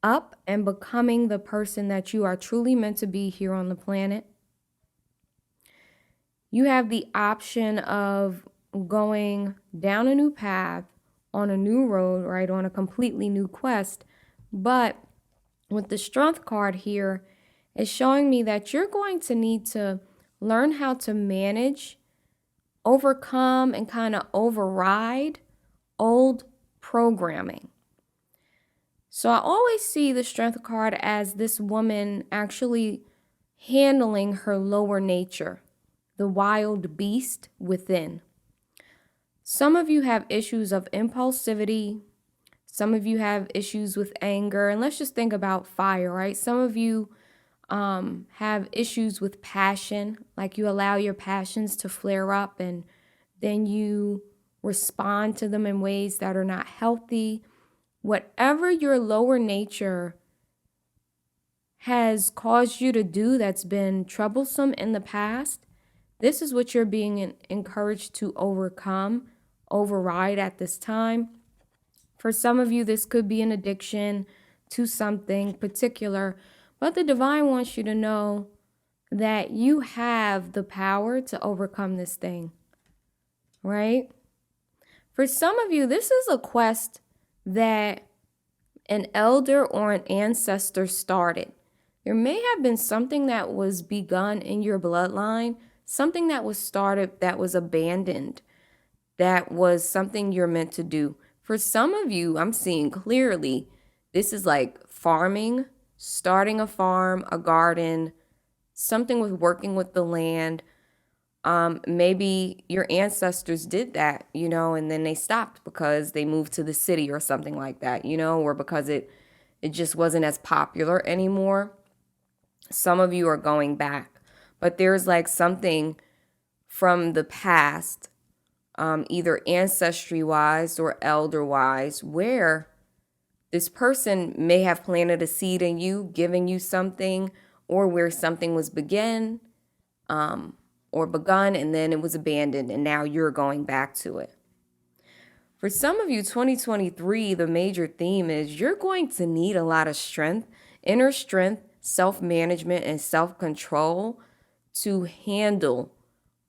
up and becoming the person that you are truly meant to be here on the planet. You have the option of going down a new path, on a new road, right, on a completely new quest. But with the Strength card here, it's showing me that you're going to need to learn how to manage, overcome, and kind of override old programming. So I always see the Strength card as this woman actually handling her lower nature, the wild beast within. Some of you have issues of impulsivity. Some of you have issues with anger, and let's just think about fire, right? Some of you have issues with passion, like you allow your passions to flare up and then you respond to them in ways that are not healthy. Whatever your lower nature has caused you to do that's been troublesome in the past, this is what you're being encouraged to override at this time. For some of you, this could be an addiction to something particular, but the divine wants you to know that you have the power to overcome this thing, right? For some of you, this is a quest that an elder or an ancestor started. There may have been something that was begun in your bloodline, something that was started that was abandoned, that was something you're meant to do. For some of you, I'm seeing clearly, this is like farming, starting a farm, a garden, something with working with the land. Maybe your ancestors did that, and then they stopped because they moved to the city or something like that, or because it just wasn't as popular anymore. Some of you are going back, but there's like something from the past, either ancestry-wise or elder-wise, where this person may have planted a seed in you, giving you something, or where something was begun, and then it was abandoned, and now you're going back to it. For some of you, 2023, the major theme is you're going to need a lot of strength, inner strength, self-management, and self-control to handle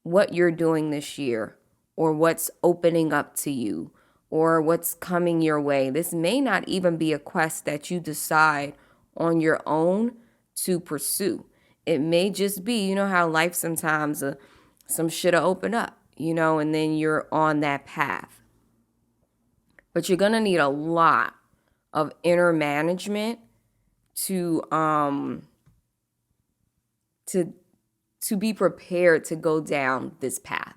what you're doing this year, or what's opening up to you, or what's coming your way. This may not even be a quest that you decide on your own to pursue. It may just be, how life sometimes, some shit'll open up, and then you're on that path. But you're going to need a lot of inner management to be prepared to go down this path.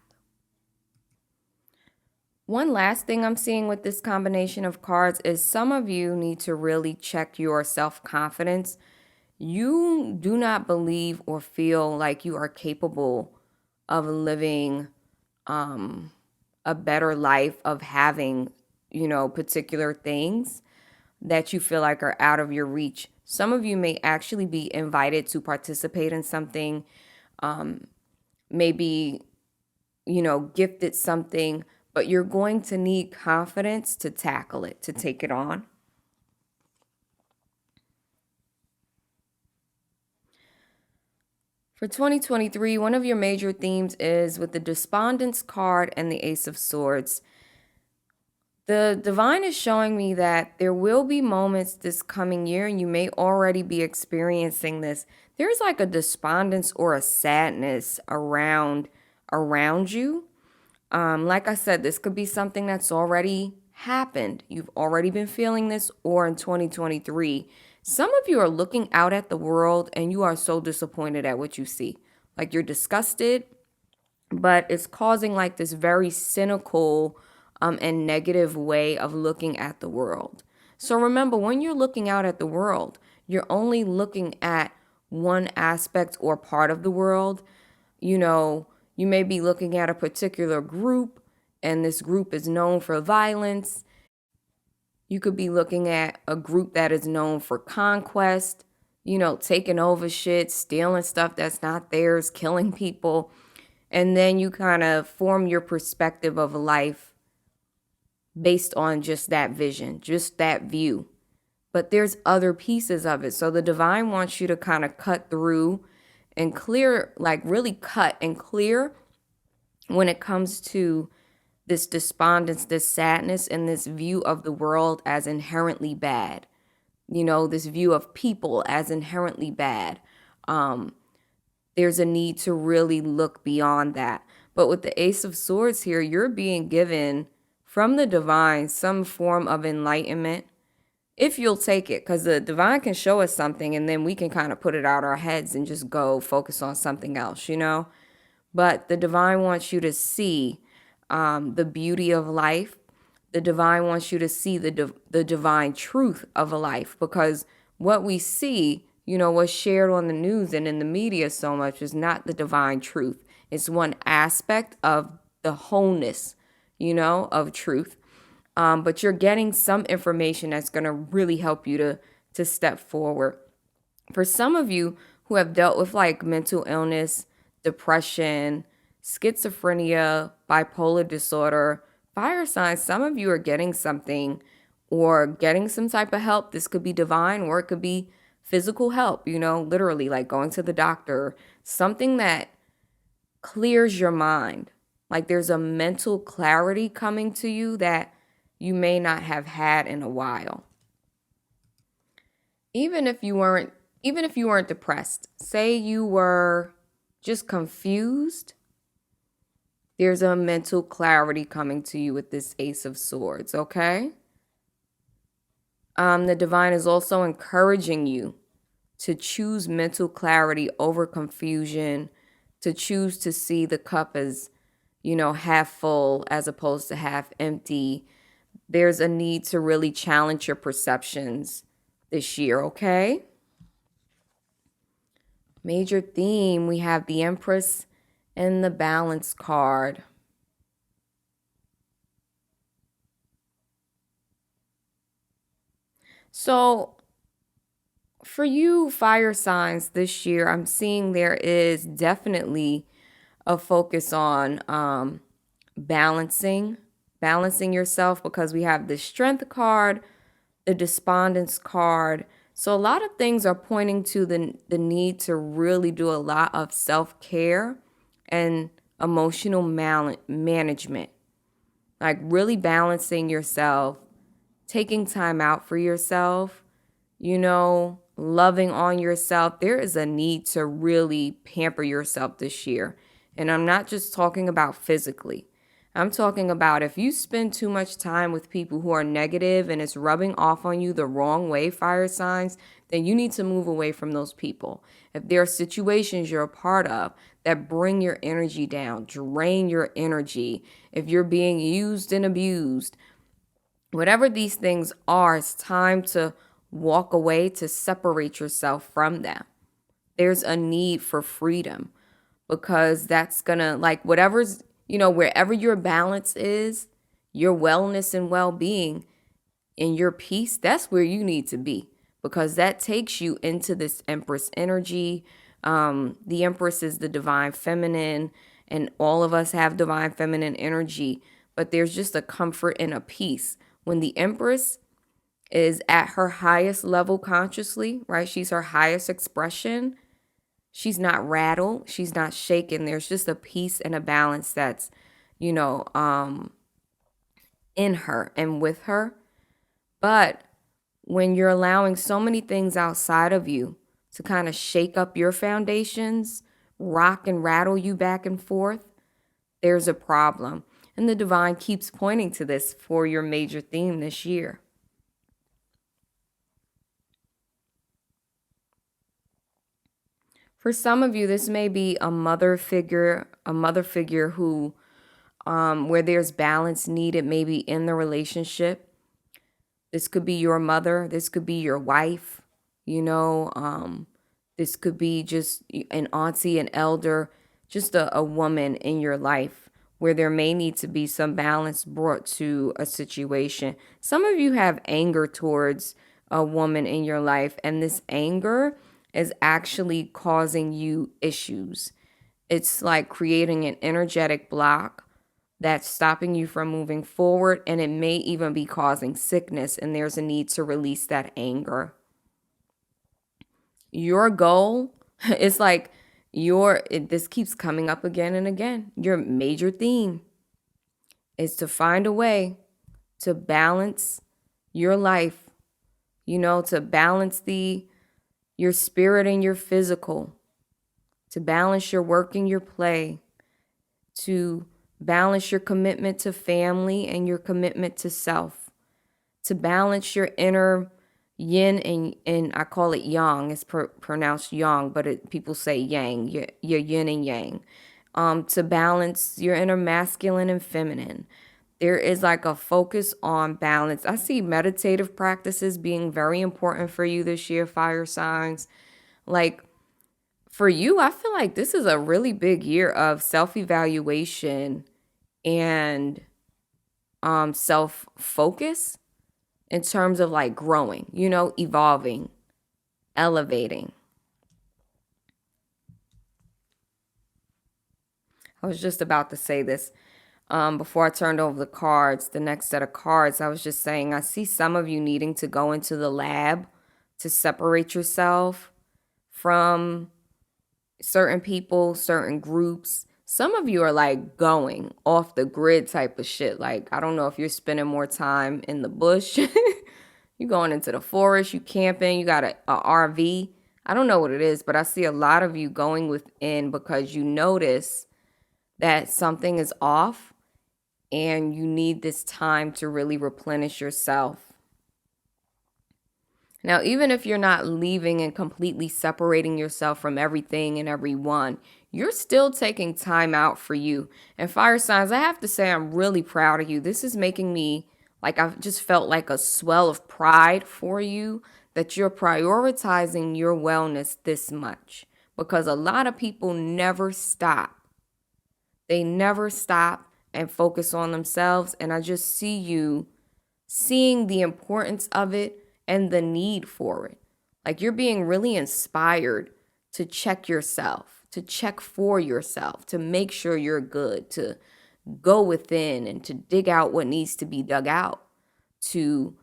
One last thing I'm seeing with this combination of cards is some of you need to really check your self-confidence. You do not believe or feel like you are capable of living a better life, of having, particular things that you feel like are out of your reach. Some of you may actually be invited to participate in something, maybe, gifted something, but you're going to need confidence to tackle it, to take it on. For 2023, one of your major themes is with the Despondence card and the Ace of Swords. The divine is showing me that there will be moments this coming year, and you may already be experiencing this. There's like a despondence or a sadness around you. Like I said, this could be something that's already happened. You've already been feeling this, or in 2023. Some of you are looking out at the world and you are so disappointed at what you see. Like you're disgusted, but it's causing like this very cynical and negative way of looking at the world. So remember, when you're looking out at the world, you're only looking at one aspect or part of the world. You may be looking at a particular group, and this group is known for violence. You could be looking at a group that is known for conquest, taking over shit, stealing stuff that's not theirs, killing people. And then you kind of form your perspective of life based on just that vision, just that view. But there's other pieces of it. So the divine wants you to kind of cut through and clear, like really cut and clear when it comes to this despondence, this sadness, and this view of the world as inherently bad. This view of people as inherently bad. There's a need to really look beyond that. But with the Ace of Swords here, you're being given from the divine some form of enlightenment, if you'll take it, because the divine can show us something and then we can kind of put it out our heads and just go focus on something else, But the divine wants you to see the beauty of life, The divine wants you to see the divine truth of a life, because what we see, what's shared on the news and in the media so much is not the divine truth. It's one aspect of the wholeness, of truth. But you're getting some information that's going to really help you to step forward. For some of you who have dealt with like mental illness, depression, schizophrenia, bipolar disorder, fire signs, some of you are getting something or getting some type of help. This could be divine or it could be physical help, literally like going to the doctor, something that clears your mind. Like there's a mental clarity coming to you that you may not have had in a while. Even if you weren't depressed, say you were just confused, there's a mental clarity coming to you with this Ace of Swords, okay? The divine is also encouraging you to choose mental clarity over confusion, to choose to see the cup as, half full as opposed to half empty. There's a need to really challenge your perceptions this year, okay? Major theme, we have the Empress and the Balance card. So for you fire signs this year, I'm seeing there is definitely a focus on balancing yourself, because we have the Strength card, the Despondence card. So a lot of things are pointing to the need to really do a lot of self-care and emotional management. Like really balancing yourself, taking time out for yourself, loving on yourself. There is a need to really pamper yourself this year. And I'm not just talking about physically. I'm talking about if you spend too much time with people who are negative and it's rubbing off on you the wrong way, fire signs, then you need to move away from those people. If there are situations you're a part of that bring your energy down, drain your energy, if you're being used and abused, whatever these things are, it's time to walk away, to separate yourself from them. There's a need for freedom, because that's gonna, like, whatever's, wherever your balance is, your wellness and well-being and your peace, that's where you need to be, because that takes you into this Empress energy. The Empress is the divine feminine, and all of us have divine feminine energy, but there's just a comfort and a peace. When the Empress is at her highest level consciously, right? She's her highest expression. She's not rattled. She's not shaken. There's just a peace and a balance that's, in her and with her. But when you're allowing so many things outside of you to kind of shake up your foundations, rock and rattle you back and forth, there's a problem. And the divine keeps pointing to this for your major theme this year. For some of you, this may be a mother figure who, where there's balance needed, maybe in the relationship. This could be your mother. This could be your wife. This could be just an auntie, an elder, just a woman in your life where there may need to be some balance brought to a situation. Some of you have anger towards a woman in your life, and this anger is actually causing you issues. It's like creating an energetic block that's stopping you from moving forward, and it may even be causing sickness, and there's a need to release that anger. Your goal is like this keeps coming up again and again. Your major theme is to find a way to balance your life, to balance your spirit and your physical, to balance your work and your play, to balance your commitment to family and your commitment to self, to balance your inner yin and I call it yang. It's pronounced yang, but people say yang, your yin and yang. To balance your inner masculine and feminine. There is like a focus on balance. I see meditative practices being very important for you this year, fire signs. Like for you, I feel like this is a really big year of self-evaluation and self-focus in terms of like growing, evolving, elevating. I was just about to say this before I turned over the cards, the next set of cards. I was just saying, I see some of you needing to go into the lab to separate yourself from certain people, certain groups. Some of you are like going off the grid type of shit. Like, I don't know if you're spending more time in the bush. You going into the forest, you camping, you got a RV. I don't know what it is, but I see a lot of you going within because you notice that something is off and you need this time to really replenish yourself. Now, even if you're not leaving and completely separating yourself from everything and everyone, you're still taking time out for you. And fire signs, I have to say, I'm really proud of you. This is making me like, I've just felt like a swell of pride for you that you're prioritizing your wellness this much, because a lot of people never stop. They never stop and focus on themselves. And I just see you seeing the importance of it and the need for it. Like you're being really inspired to check yourself, to check for yourself, to make sure you're good, to go within and to dig out what needs to be dug out, to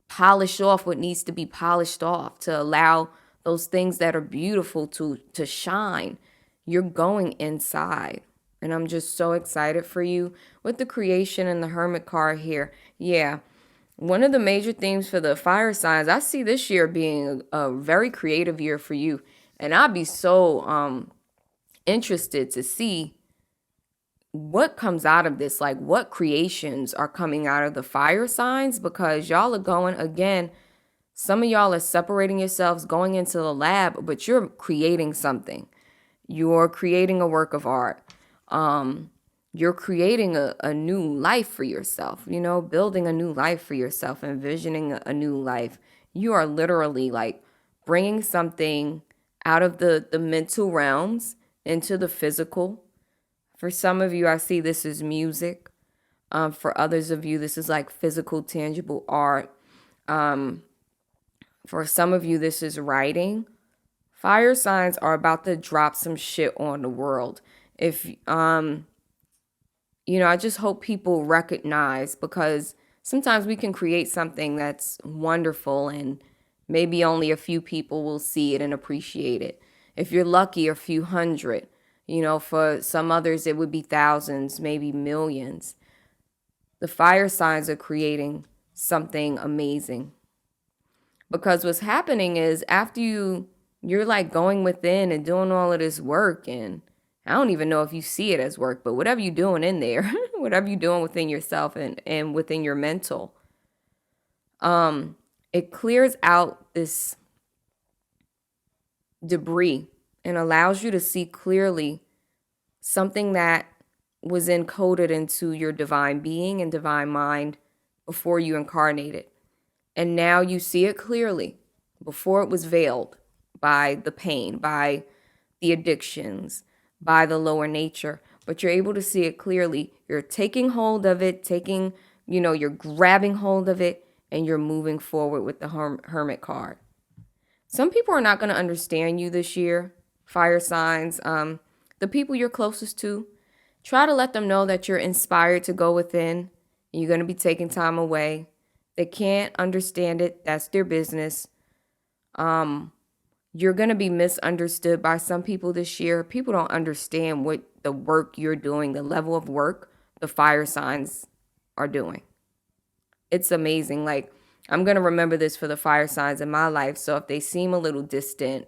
polish off what needs to be polished off, to allow those things that are beautiful to shine. You're going inside. And I'm just so excited for you with the creation and the hermit card here. Yeah. One of the major themes for the fire signs, I see this year being a very creative year for you. And I'd be so interested to see what comes out of this, like what creations are coming out of the fire signs, because y'all are going, again, some of y'all are separating yourselves, going into the lab, but you're creating something. You're creating a work of art. You're creating a new life for yourself, building a new life for yourself, envisioning a new life. You are literally like bringing something out of the mental realms into the physical. For some of you, I see this as music. For others of you, this is like physical, tangible art. For some of you, this is writing. Fire signs are about to drop some shit on the world. If I just hope people recognize, because sometimes we can create something that's wonderful and maybe only a few people will see it and appreciate it. If you're lucky, a few hundred. For some others, it would be thousands, maybe millions. The fire signs are creating something amazing. Because what's happening is after you're like going within and doing all of this work, and I don't even know if you see it as work, but whatever you're doing in there, whatever you're doing within yourself and within your mental, it clears out this debris and allows you to see clearly something that was encoded into your divine being and divine mind before you incarnated. And now you see it clearly. Before it was veiled by the pain, by the addictions, by the lower nature, but you're able to see it clearly. You're taking hold of it, you're grabbing hold of it, and you're moving forward with the hermit card. Some people are not going to understand you this year, fire signs. The people you're closest to, try to let them know that you're inspired to go within. You're going to be taking time away. They can't understand it. That's their business. You're going to be misunderstood by some people this year. People don't understand what the work you're doing, the level of work the fire signs are doing. It's amazing. Like, I'm going to remember this for the fire signs in my life. So if they seem a little distant,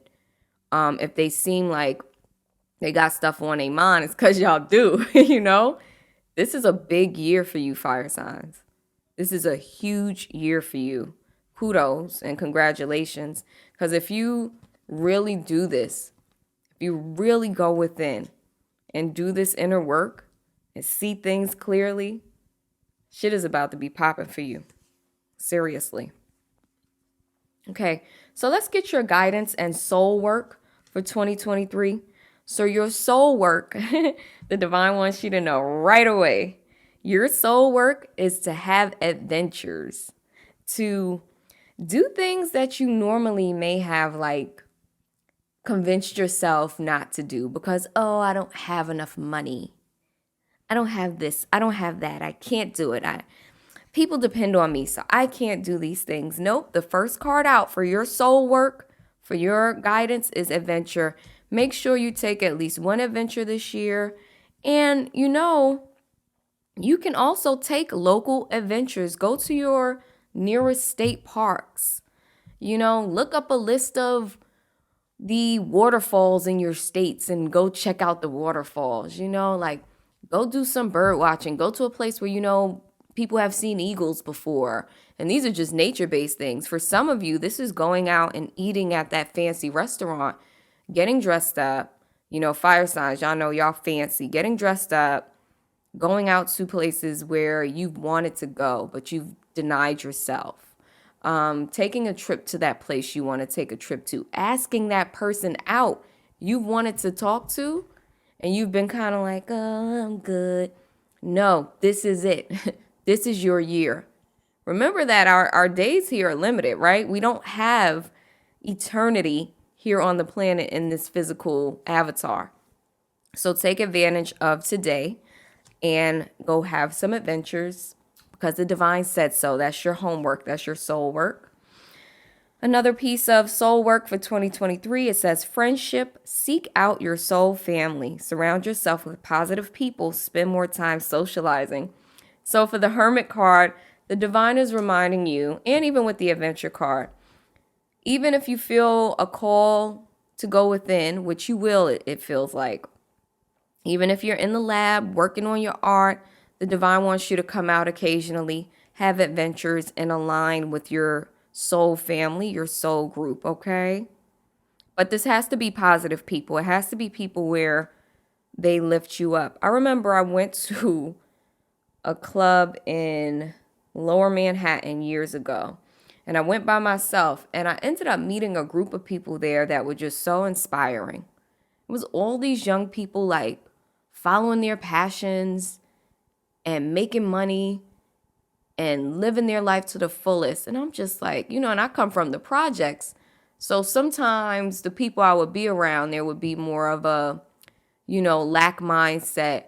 if they seem like they got stuff on their mind, it's because y'all do, This is a big year for you, fire signs. This is a huge year for you. Kudos and congratulations. Because if you really do this, if you really go within and do this inner work and see things clearly, Shit is about to be popping for you. Seriously. Okay, so let's get your guidance and soul work for 2023. So, your soul work, the divine wants you to know right away. Your soul work is to have adventures, to do things that you normally may have like convinced yourself not to do because, oh, I don't have enough money. I don't have this. I don't have that. I can't do it. People depend on me, so I can't do these things. Nope. The first card out for your soul work, for your guidance is adventure. Make sure you take at least one adventure this year. And you can also take local adventures. Go to your nearest state parks. Look up a list of the waterfalls in your states and go check out the waterfalls. Like go do some bird watching. Go to a place where people have seen eagles before. And these are just nature-based things. For some of you, this is going out and eating at that fancy restaurant, getting dressed up. Fire signs, y'all know y'all fancy. Getting dressed up, going out to places where you've wanted to go, but you've denied yourself. Taking a trip to that place you want to take a trip to. Asking that person out you've wanted to talk to, and you've been kind of like, oh, I'm good. No, this is it. This is your year. Remember that our days here are limited, right? We don't have eternity here on the planet in this physical avatar. So take advantage of today and go have some adventures because the divine said so. That's your homework. That's your soul work. Another piece of soul work for 2023, it says friendship. Seek out your soul family. Surround yourself with positive people. Spend more time socializing. So for the Hermit card, the divine is reminding you, and even with the adventure card, even if you feel a call to go within, which you will, it feels like, even if you're in the lab working on your art, the divine wants you to come out occasionally, have adventures, and align with your soul family, your soul group, okay? But this has to be positive people. It has to be people where they lift you up. I remember I went to a club in Lower Manhattan years ago, and I went by myself, and I ended up meeting a group of people there that were just so inspiring. It was all these young people like following their passions and making money and living their life to the fullest. And I'm just like, and I come from the projects. So sometimes the people I would be around, there would be more of a, lack mindset.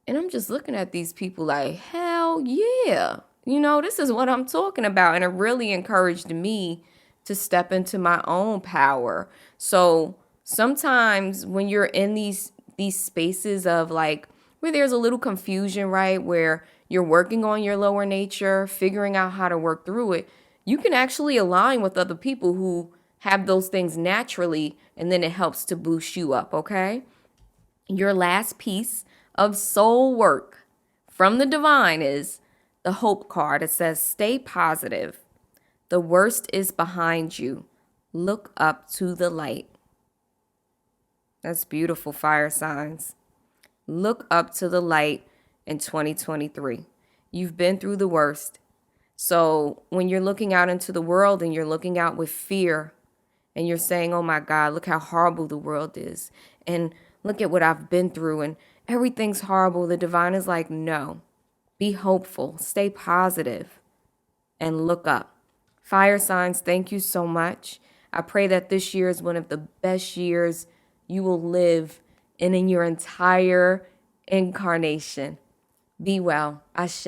And I'm just looking at these people like, hell yeah. This is what I'm talking about. And it really encouraged me to step into my own power. So sometimes when you're in these spaces of like, where there's a little confusion, right? Where you're working on your lower nature, figuring out how to work through it, you can actually align with other people who have those things naturally, and then it helps to boost you up, okay? Your last piece of soul work from the divine is the hope card. It says, stay positive. The worst is behind you. Look up to the light. That's beautiful, fire signs. Look up to the light in 2023. You've been through the worst. So when you're looking out into the world and you're looking out with fear and you're saying, oh my God, look how horrible the world is. And look at what I've been through and everything's horrible. The divine is like, no, be hopeful, stay positive, and look up. Fire signs, thank you so much. I pray that this year is one of the best years you will live in your entire incarnation. Be well. Ashe.